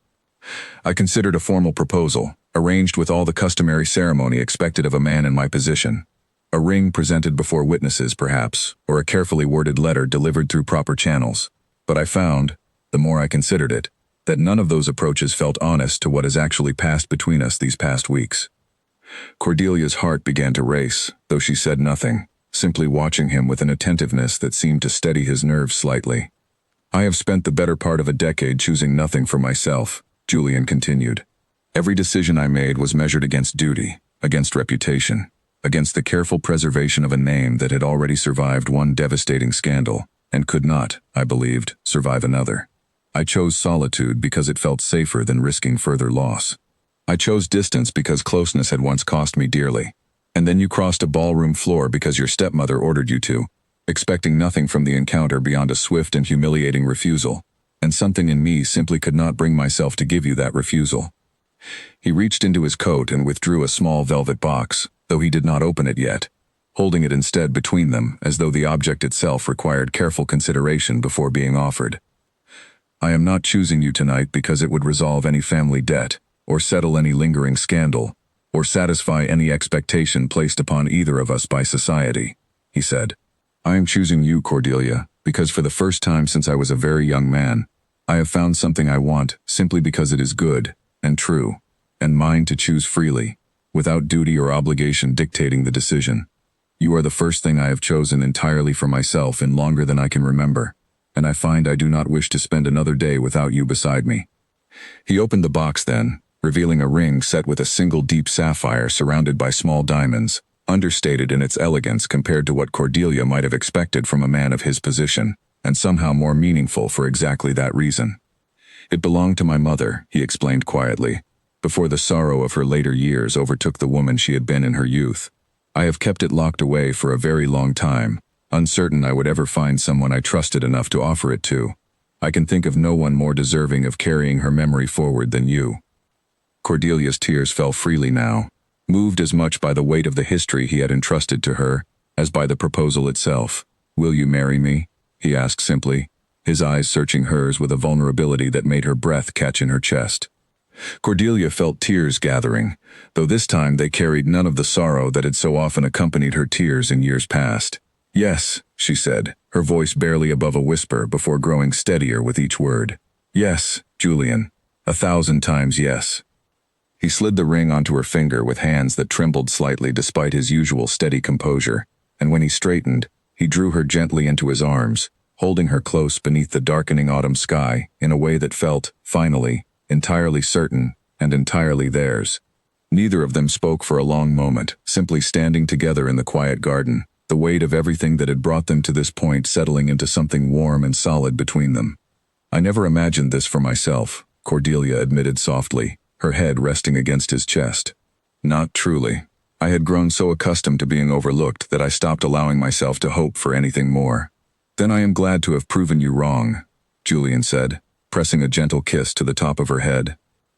"I considered a formal proposal, arranged with all the customary ceremony expected of a man in my position. A ring presented before witnesses, perhaps, or a carefully worded letter delivered through proper channels. But I found, the more I considered it, that none of those approaches felt honest to what has actually passed between us these past weeks." Cordelia's heart began to race, though she said nothing, simply watching him with an attentiveness that seemed to steady his nerves slightly. "I have spent the better part of a decade choosing nothing for myself," Julian continued. "Every decision I made was measured against duty, against reputation, against the careful preservation of a name that had already survived one devastating scandal, and could not, I believed, survive another. I chose solitude because it felt safer than risking further loss. I chose distance because closeness had once cost me dearly. And then you crossed a ballroom floor because your stepmother ordered you to, expecting nothing from the encounter beyond a swift and humiliating refusal, and something in me simply could not bring myself to give you that refusal." He reached into his coat and withdrew a small velvet box, though he did not open it yet, holding it instead between them as though the object itself required careful consideration before being offered. "I am not choosing you tonight because it would resolve any family debt, or settle any lingering scandal, or satisfy any expectation placed upon either of us by society," he said. "I am choosing you, Cordelia, because for the first time since I was a very young man, I have found something I want simply because it is good, and true, and mine to choose freely, without duty or obligation dictating the decision. You are the first thing I have chosen entirely for myself in longer than I can remember, and I find I do not wish to spend another day without you beside me." He opened the box then, revealing a ring set with a single deep sapphire surrounded by small diamonds, understated in its elegance compared to what Cordelia might have expected from a man of his position, and somehow more meaningful for exactly that reason. "It belonged to my mother," he explained quietly, "before the sorrow of her later years overtook the woman she had been in her youth. I have kept it locked away for a very long time, uncertain I would ever find someone I trusted enough to offer it to. I can think of no one more deserving of carrying her memory forward than you." Cordelia's tears fell freely now, moved as much by the weight of the history he had entrusted to her as by the proposal itself. "Will you marry me?" he asked simply, his eyes searching hers with a vulnerability that made her breath catch in her chest. Cordelia felt tears gathering, though this time they carried none of the sorrow that had so often accompanied her tears in years past. "Yes," she said, her voice barely above a whisper before growing steadier with each word. Yes, Julian. 1,000 times yes. He slid the ring onto her finger with hands that trembled slightly despite his usual steady composure, and when he straightened, he drew her gently into his arms, holding her close beneath the darkening autumn sky in a way that felt, finally, entirely certain and entirely theirs. Neither of them spoke for a long moment, simply standing together in the quiet garden, the weight of everything that had brought them to this point settling into something warm and solid between them. I never imagined this for myself, Cordelia admitted softly, her head resting against his chest. Not truly. I had grown so accustomed to being overlooked that I stopped allowing myself to hope for anything more. Then I am glad to have proven you wrong, Julian said, pressing a gentle kiss to the top of her head.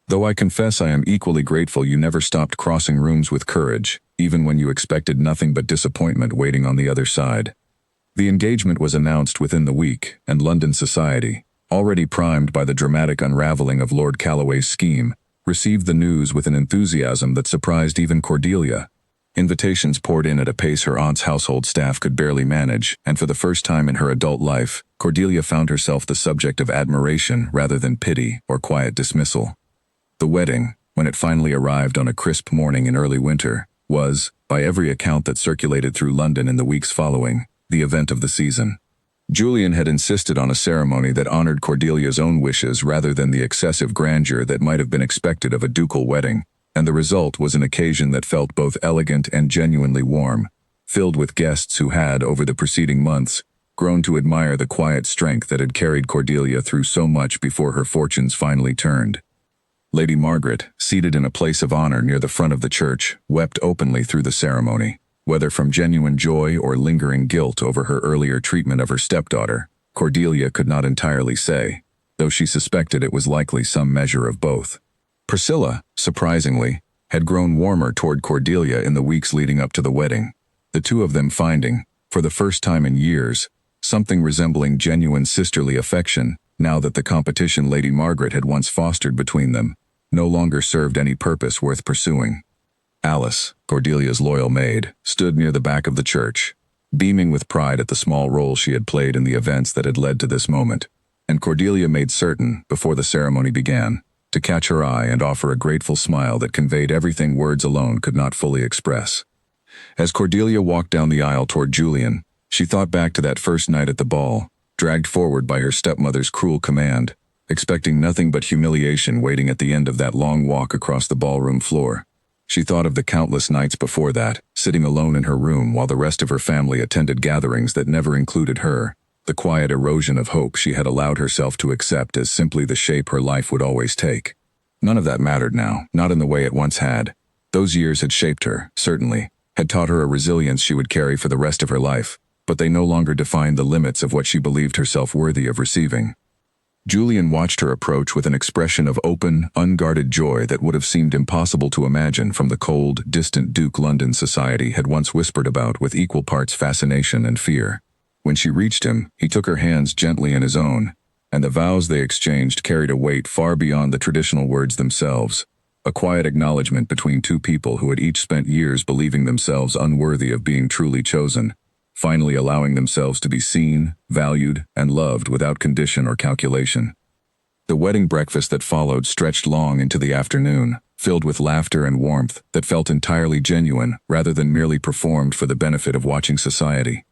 Though I confess I am equally grateful you never stopped crossing rooms with courage, even when you expected nothing but disappointment waiting on the other side. The engagement was announced within the week, and London society, already primed by the dramatic unraveling of Lord Calloway's scheme, received the news with an enthusiasm that surprised even Cordelia. Invitations poured in at a pace her aunt's household staff could barely manage, and for the first time in her adult life, Cordelia found herself the subject of admiration rather than pity or quiet dismissal. The wedding, when it finally arrived on a crisp morning in early winter, was, by every account that circulated through London in the weeks following, the event of the season. Julian had insisted on a ceremony that honored Cordelia's own wishes rather than the excessive grandeur that might have been expected of a ducal wedding, and the result was an occasion that felt both elegant and genuinely warm, filled with guests who had, over the preceding months, grown to admire the quiet strength that had carried Cordelia through so much before her fortunes finally turned. Lady Margaret, seated in a place of honor near the front of the church, wept openly through the ceremony. Whether from genuine joy or lingering guilt over her earlier treatment of her stepdaughter, Cordelia could not entirely say, though she suspected it was likely some measure of both. Priscilla, surprisingly, had grown warmer toward Cordelia in the weeks leading up to the wedding, the two of them finding, for the first time in years, something resembling genuine sisterly affection, now that the competition Lady Margaret had once fostered between them no longer served any purpose worth pursuing. Alice, Cordelia's loyal maid, stood near the back of the church, beaming with pride at the small role she had played in the events that had led to this moment, and Cordelia made certain, before the ceremony began, to catch her eye and offer a grateful smile that conveyed everything words alone could not fully express. As Cordelia walked down the aisle toward Julian, she thought back to that first night at the ball, dragged forward by her stepmother's cruel command, expecting nothing but humiliation waiting at the end of that long walk across the ballroom floor. She thought of the countless nights before that, sitting alone in her room while the rest of her family attended gatherings that never included her, the quiet erosion of hope she had allowed herself to accept as simply the shape her life would always take. None of that mattered now, not in the way it once had. Those years had shaped her, certainly, had taught her a resilience she would carry for the rest of her life, but they no longer defined the limits of what she believed herself worthy of receiving. Julian watched her approach with an expression of open, unguarded joy that would have seemed impossible to imagine from the cold, distant Duke London society had once whispered about with equal parts fascination and fear. When she reached him, he took her hands gently in his own, and the vows they exchanged carried a weight far beyond the traditional words themselves, a quiet acknowledgement between two people who had each spent years believing themselves unworthy of being truly chosen, finally allowing themselves to be seen, valued, and loved without condition or calculation. The wedding breakfast that followed stretched long into the afternoon, filled with laughter and warmth that felt entirely genuine rather than merely performed for the benefit of watching society.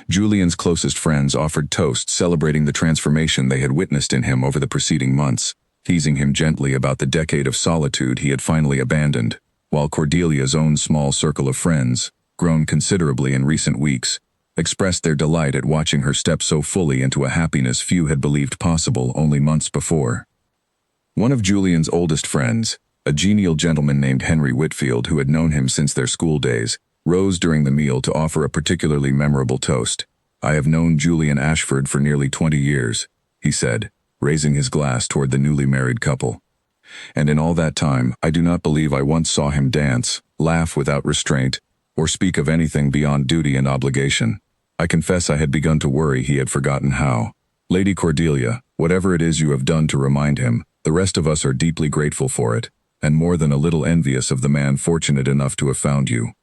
Julian's closest friends offered toasts celebrating the transformation they had witnessed in him over the preceding months, teasing him gently about the decade of solitude he had finally abandoned, while Cordelia's own small circle of friends, grown considerably in recent weeks, expressed their delight at watching her step so fully into a happiness few had believed possible only months before. One of Julian's oldest friends, a genial gentleman named Henry Whitfield who had known him since their school days, rose during the meal to offer a particularly memorable toast. "I have known Julian Ashford for nearly 20 years, he said, raising his glass toward the newly married couple. And in all that time, I do not believe I once saw him dance, laugh without restraint, or speak of anything beyond duty and obligation. I confess I had begun to worry he had forgotten how. Lady Cordelia, whatever it is you have done to remind him, the rest of us are deeply grateful for it, and more than a little envious of the man fortunate enough to have found you."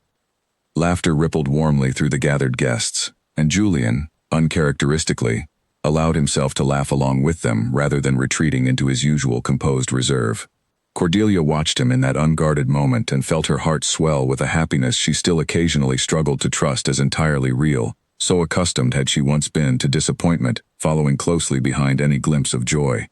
Laughter rippled warmly through the gathered guests, and Julian, uncharacteristically, allowed himself to laugh along with them rather than retreating into his usual composed reserve. Cordelia watched him in that unguarded moment and felt her heart swell with a happiness she still occasionally struggled to trust as entirely real, so accustomed had she once been to disappointment, following closely behind any glimpse of joy.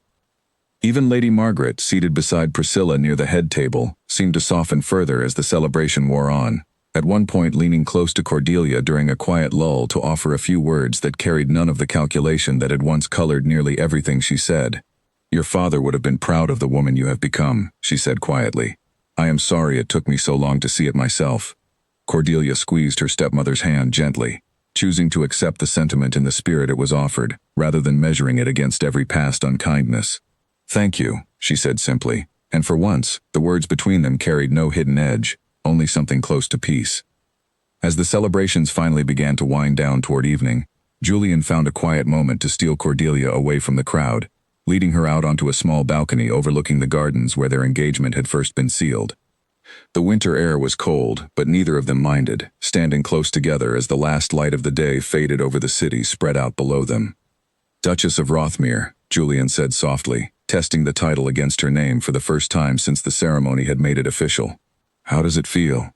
Even Lady Margaret, seated beside Priscilla near the head table, seemed to soften further as the celebration wore on, at one point leaning close to Cordelia during a quiet lull to offer a few words that carried none of the calculation that had once colored nearly everything she said. "Your father would have been proud of the woman you have become," she said quietly. "I am sorry it took me so long to see it myself." Cordelia squeezed her stepmother's hand gently, choosing to accept the sentiment in the spirit it was offered, rather than measuring it against every past unkindness. "Thank you," she said simply, and for once, the words between them carried no hidden edge, only something close to peace. As the celebrations finally began to wind down toward evening, Julian found a quiet moment to steal Cordelia away from the crowd, leading her out onto a small balcony overlooking the gardens where their engagement had first been sealed. The winter air was cold, but neither of them minded, standing close together as the last light of the day faded over the city spread out below them. "Duchess of Rothmere," Julian said softly, testing the title against her name for the first time since the ceremony had made it official. "How does it feel?"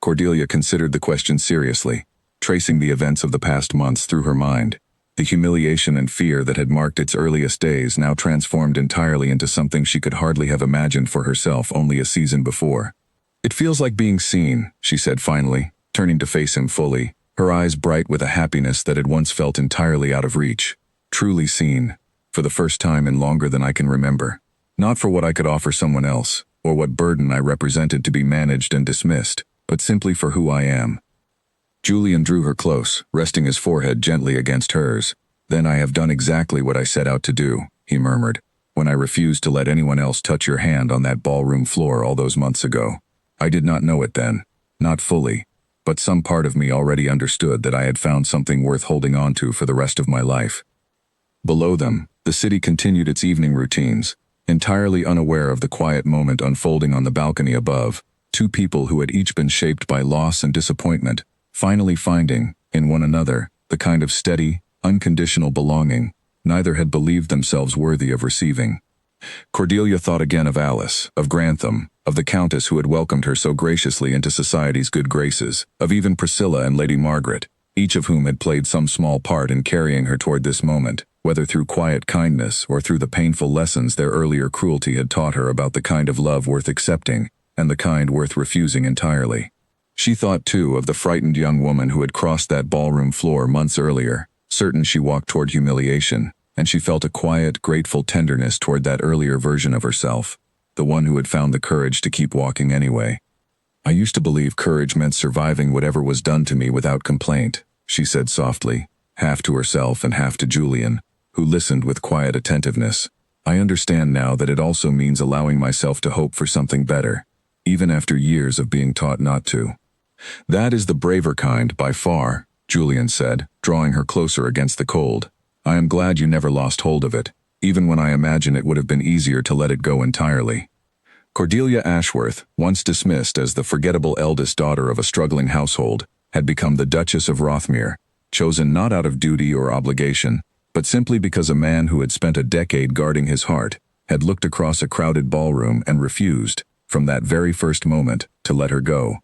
Cordelia considered the question seriously, tracing the events of the past months through her mind. The humiliation and fear that had marked its earliest days now transformed entirely into something she could hardly have imagined for herself only a season before. "It feels like being seen," she said finally, turning to face him fully, her eyes bright with a happiness that had once felt entirely out of reach. "Truly seen, for the first time in longer than I can remember. Not for what I could offer someone else, or what burden I represented to be managed and dismissed, but simply for who I am." Julian drew her close, resting his forehead gently against hers. "Then I have done exactly what I set out to do," he murmured, "when I refused to let anyone else touch your hand on that ballroom floor all those months ago. I did not know it then, not fully, but some part of me already understood that I had found something worth holding on to for the rest of my life." Below them, the city continued its evening routines, entirely unaware of the quiet moment unfolding on the balcony above, two people who had each been shaped by loss and disappointment, finally finding, in one another, the kind of steady, unconditional belonging neither had believed themselves worthy of receiving. Cordelia thought again of Alice, of Grantham, of the Countess who had welcomed her so graciously into society's good graces, of even Priscilla and Lady Margaret, each of whom had played some small part in carrying her toward this moment, whether through quiet kindness or through the painful lessons their earlier cruelty had taught her about the kind of love worth accepting and the kind worth refusing entirely. She thought, too, of the frightened young woman who had crossed that ballroom floor months earlier, certain she walked toward humiliation, and she felt a quiet, grateful tenderness toward that earlier version of herself, the one who had found the courage to keep walking anyway. "I used to believe courage meant surviving whatever was done to me without complaint," she said softly, half to herself and half to Julian, who listened with quiet attentiveness. "I understand now that it also means allowing myself to hope for something better, even after years of being taught not to." "That is the braver kind, by far," Julian said, drawing her closer against the cold. "I am glad you never lost hold of it, even when I imagine it would have been easier to let it go entirely." Cordelia Ashworth, once dismissed as the forgettable eldest daughter of a struggling household, had become the Duchess of Rothmere, chosen not out of duty or obligation, but simply because a man who had spent a decade guarding his heart had looked across a crowded ballroom and refused, from that very first moment, to let her go.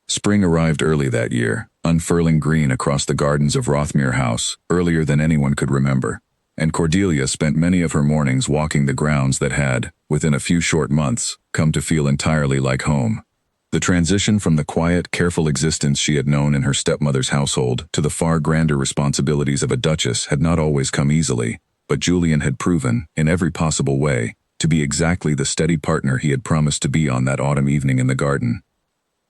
Spring arrived early that year, unfurling green across the gardens of Rothmere House, earlier than anyone could remember, and Cordelia spent many of her mornings walking the grounds that had, within a few short months, come to feel entirely like home. The transition from the quiet, careful existence she had known in her stepmother's household to the far grander responsibilities of a duchess had not always come easily, but Julian had proven, in every possible way, to be exactly the steady partner he had promised to be on that autumn evening in the garden.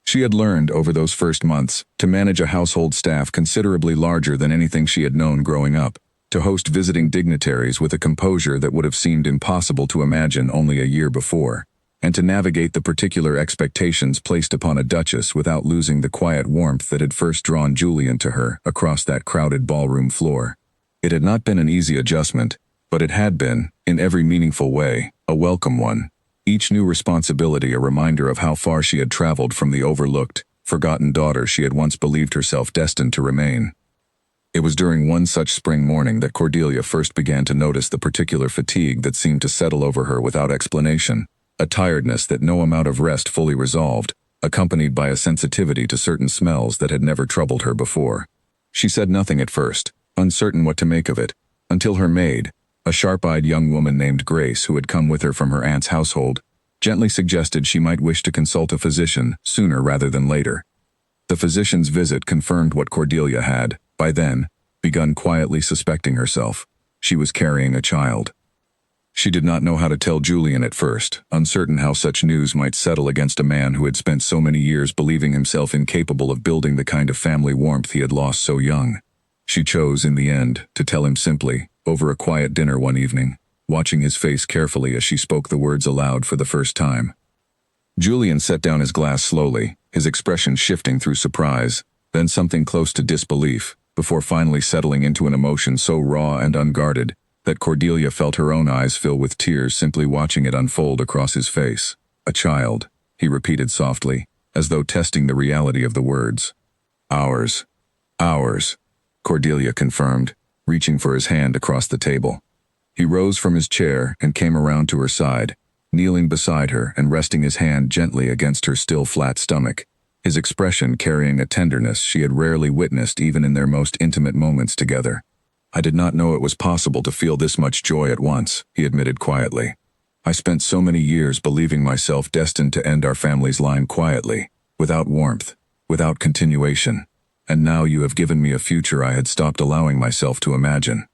She had learned, over those first months, to manage a household staff considerably larger than anything she had known growing up, to host visiting dignitaries with a composure that would have seemed impossible to imagine only a year before, and to navigate the particular expectations placed upon a duchess without losing the quiet warmth that had first drawn Julian to her across that crowded ballroom floor. It had not been an easy adjustment, but it had been, in every meaningful way, a welcome one. Each new responsibility a reminder of how far she had traveled from the overlooked, forgotten daughter she had once believed herself destined to remain. It was during one such spring morning that Cordelia first began to notice the particular fatigue that seemed to settle over her without explanation, a tiredness that no amount of rest fully resolved, accompanied by a sensitivity to certain smells that had never troubled her before. She said nothing at first, uncertain what to make of it, until her maid, a sharp-eyed young woman named Grace who had come with her from her aunt's household, gently suggested she might wish to consult a physician sooner rather than later. The physician's visit confirmed what Cordelia had, by then, begun quietly suspecting herself. She was carrying a child. She did not know how to tell Julian at first, uncertain how such news might settle against a man who had spent so many years believing himself incapable of building the kind of family warmth he had lost so young. She chose, in the end, to tell him simply, over a quiet dinner one evening, watching his face carefully as she spoke the words aloud for the first time. Julian set down his glass slowly, his expression shifting through surprise, then something close to disbelief, before finally settling into an emotion so raw and unguarded that Cordelia felt her own eyes fill with tears simply watching it unfold across his face. "A child," he repeated softly, as though testing the reality of the words. "Ours. Ours," Cordelia confirmed, reaching for his hand across the table. He rose from his chair and came around to her side, kneeling beside her and resting his hand gently against her still flat stomach, his expression carrying a tenderness she had rarely witnessed even in their most intimate moments together. "I did not know it was possible to feel this much joy at once," he admitted quietly. "I spent so many years believing myself destined to end our family's line quietly, without warmth, without continuation, and now you have given me a future I had stopped allowing myself to imagine."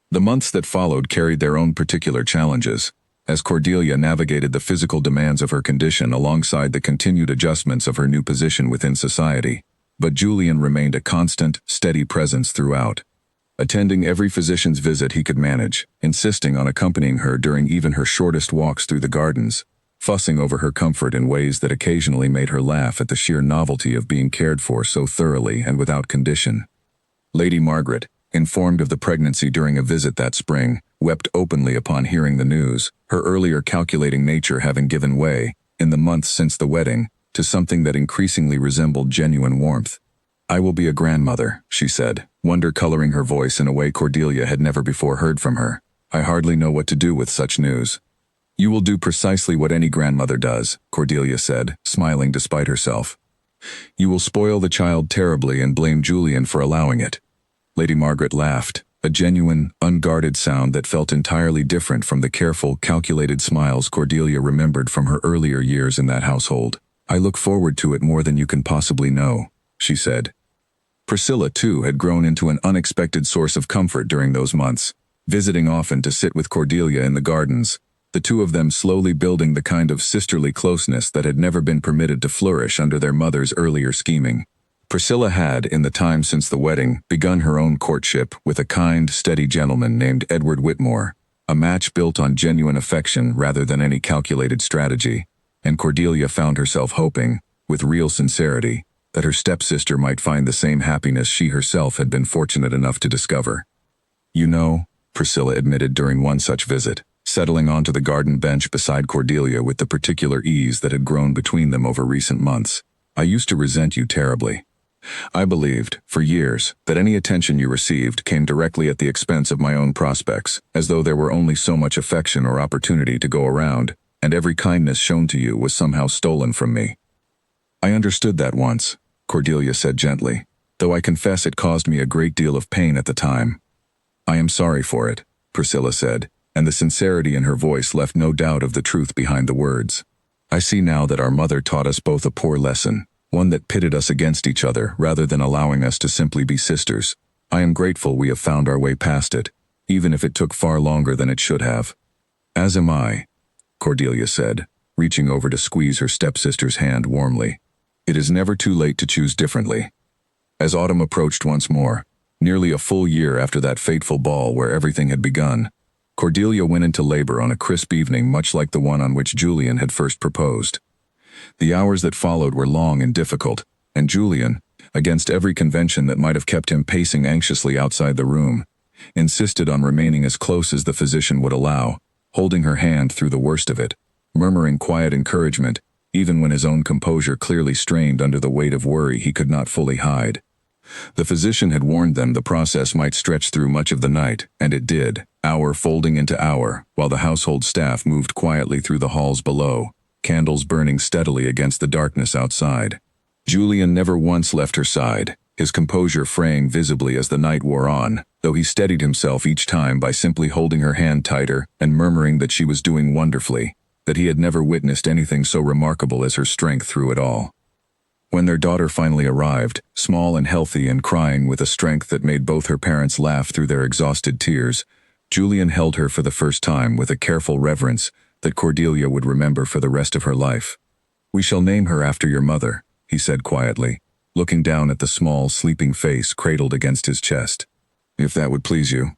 The months that followed carried their own particular challenges, as Cordelia navigated the physical demands of her condition alongside the continued adjustments of her new position within society. But Julian remained a constant, steady presence throughout, attending every physician's visit he could manage, insisting on accompanying her during even her shortest walks through the gardens, fussing over her comfort in ways that occasionally made her laugh at the sheer novelty of being cared for so thoroughly and without condition. Lady Margaret, informed of the pregnancy during a visit that spring, wept openly upon hearing the news, her earlier calculating nature having given way, in the months since the wedding, to something that increasingly resembled genuine warmth. "I will be a grandmother," she said, wonder coloring her voice in a way Cordelia had never before heard from her. "I hardly know what to do with such news." "You will do precisely what any grandmother does," Cordelia said, smiling despite herself. "You will spoil the child terribly and blame Julian for allowing it." Lady Margaret laughed, a genuine, unguarded sound that felt entirely different from the careful, calculated smiles Cordelia remembered from her earlier years in that household. "I look forward to it more than you can possibly know," she said. Priscilla, too, had grown into an unexpected source of comfort during those months, visiting often to sit with Cordelia in the gardens, the two of them slowly building the kind of sisterly closeness that had never been permitted to flourish under their mother's earlier scheming. Priscilla had, in the time since the wedding, begun her own courtship with a kind, steady gentleman named Edward Whitmore, a match built on genuine affection rather than any calculated strategy, and Cordelia found herself hoping, with real sincerity, that her stepsister might find the same happiness she herself had been fortunate enough to discover. "You know," Priscilla admitted during one such visit, settling onto the garden bench beside Cordelia with the particular ease that had grown between them over recent months, "I used to resent you terribly. I believed, for years, that any attention you received came directly at the expense of my own prospects, as though there were only so much affection or opportunity to go around, and every kindness shown to you was somehow stolen from me." "I understood that once," Cordelia said gently, "though I confess it caused me a great deal of pain at the time." "I am sorry for it," Priscilla said, and the sincerity in her voice left no doubt of the truth behind the words. "I see now that our mother taught us both a poor lesson, one that pitted us against each other rather than allowing us to simply be sisters. I am grateful we have found our way past it, even if it took far longer than it should have." "As am I," Cordelia said, reaching over to squeeze her stepsister's hand warmly. "It is never too late to choose differently." As autumn approached once more, nearly a full year after that fateful ball where everything had begun, Cordelia went into labor on a crisp evening much like the one on which Julian had first proposed. The hours that followed were long and difficult, and Julian, against every convention that might have kept him pacing anxiously outside the room, insisted on remaining as close as the physician would allow, holding her hand through the worst of it, murmuring quiet encouragement, even when his own composure clearly strained under the weight of worry he could not fully hide. The physician had warned them the process might stretch through much of the night, and it did, hour folding into hour, while the household staff moved quietly through the halls below, candles burning steadily against the darkness outside. Julian never once left her side, his composure fraying visibly as the night wore on, though he steadied himself each time by simply holding her hand tighter and murmuring that she was doing wonderfully, that he had never witnessed anything so remarkable as her strength through it all. When their daughter finally arrived, small and healthy and crying with a strength that made both her parents laugh through their exhausted tears, Julian held her for the first time with a careful reverence that Cordelia would remember for the rest of her life. "We shall name her after your mother," he said quietly, looking down at the small, sleeping face cradled against his chest. "If that would please you."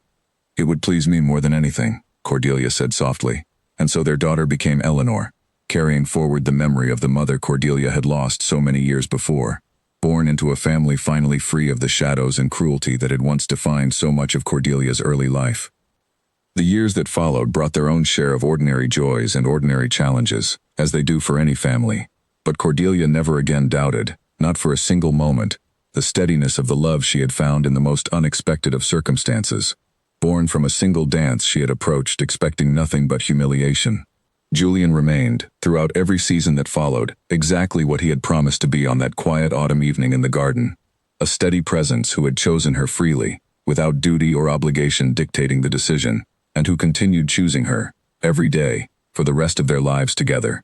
"It would please me more than anything," Cordelia said softly, and so their daughter became Eleanor, carrying forward the memory of the mother Cordelia had lost so many years before, born into a family finally free of the shadows and cruelty that had once defined so much of Cordelia's early life. The years that followed brought their own share of ordinary joys and ordinary challenges, as they do for any family, but Cordelia never again doubted, not for a single moment, the steadiness of the love she had found in the most unexpected of circumstances. Born from a single dance she had approached expecting nothing but humiliation. Julian remained, throughout every season that followed, exactly what he had promised to be on that quiet autumn evening in the garden. A steady presence who had chosen her freely, without duty or obligation dictating the decision, and who continued choosing her, every day, for the rest of their lives together.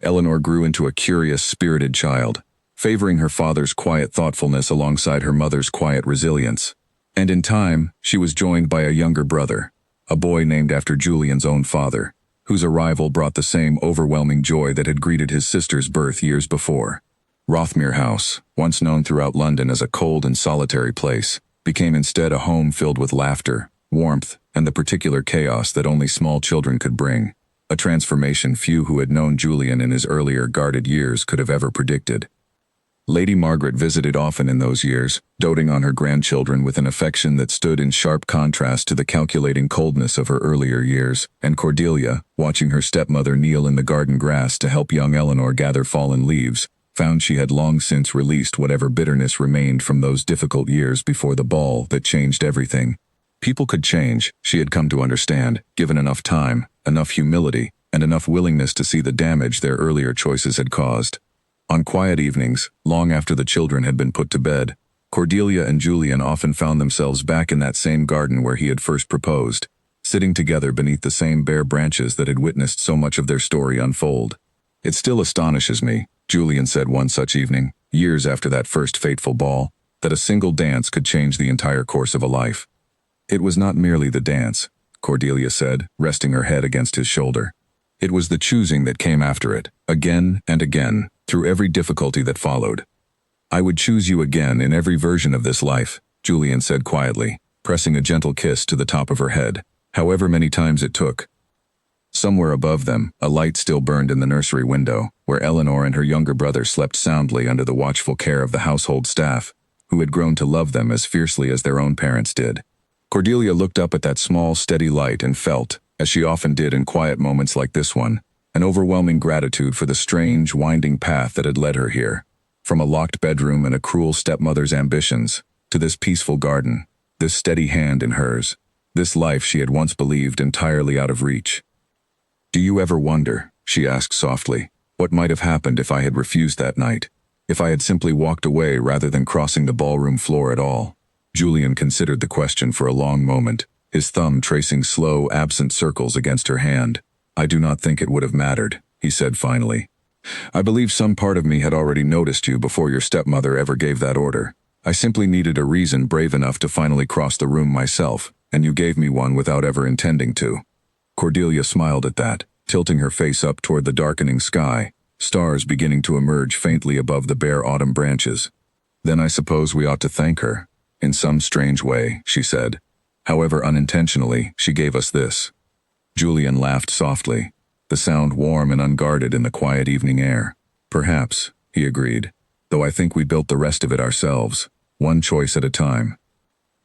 Eleanor grew into a curious, spirited child, favoring her father's quiet thoughtfulness alongside her mother's quiet resilience. And in time, she was joined by a younger brother, a boy named after Julian's own father, whose arrival brought the same overwhelming joy that had greeted his sister's birth years before. Rothmere House, once known throughout London as a cold and solitary place, became instead a home filled with laughter, warmth, and the particular chaos that only small children could bring, a transformation few who had known Julian in his earlier guarded years could have ever predicted. Lady Margaret visited often in those years, doting on her grandchildren with an affection that stood in sharp contrast to the calculating coldness of her earlier years, and Cordelia, watching her stepmother kneel in the garden grass to help young Eleanor gather fallen leaves, found she had long since released whatever bitterness remained from those difficult years before the ball that changed everything. People could change, she had come to understand, given enough time, enough humility, and enough willingness to see the damage their earlier choices had caused. On quiet evenings, long after the children had been put to bed, Cordelia and Julian often found themselves back in that same garden where he had first proposed, sitting together beneath the same bare branches that had witnessed so much of their story unfold. "It still astonishes me," Julian said one such evening, years after that first fateful ball, "that a single dance could change the entire course of a life." "It was not merely the dance," Cordelia said, resting her head against his shoulder. "It was the choosing that came after it, again and again, through every difficulty that followed." "I would choose you again in every version of this life," Julian said quietly, pressing a gentle kiss to the top of her head, however many times it took. Somewhere above them, a light still burned in the nursery window, where Eleanor and her younger brother slept soundly under the watchful care of the household staff, who had grown to love them as fiercely as their own parents did. Cordelia looked up at that small, steady light and felt, as she often did in quiet moments like this one, an overwhelming gratitude for the strange, winding path that had led her here. From a locked bedroom and a cruel stepmother's ambitions, to this peaceful garden, this steady hand in hers, this life she had once believed entirely out of reach. "Do you ever wonder," she asked softly, "what might have happened if I had refused that night? If I had simply walked away rather than crossing the ballroom floor at all?" Julian considered the question for a long moment, his thumb tracing slow, absent circles against her hand. "I do not think it would have mattered," he said finally. "I believe some part of me had already noticed you before your stepmother ever gave that order. I simply needed a reason brave enough to finally cross the room myself, and you gave me one without ever intending to." Cordelia smiled at that, tilting her face up toward the darkening sky, stars beginning to emerge faintly above the bare autumn branches. "Then I suppose we ought to thank her. In some strange way," she said. "However unintentionally, she gave us this." Julian laughed softly, the sound warm and unguarded in the quiet evening air. "Perhaps," he agreed, "though I think we built the rest of it ourselves, one choice at a time."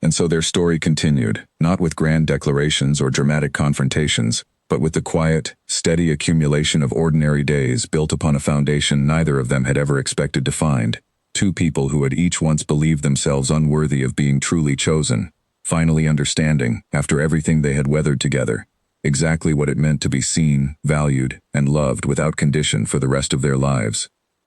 And so their story continued, not with grand declarations or dramatic confrontations, but with the quiet, steady accumulation of ordinary days built upon a foundation neither of them had ever expected to find. Two people who had each once believed themselves unworthy of being truly chosen, finally understanding, after everything they had weathered together, exactly what it meant to be seen, valued, and loved without condition for the rest of their lives.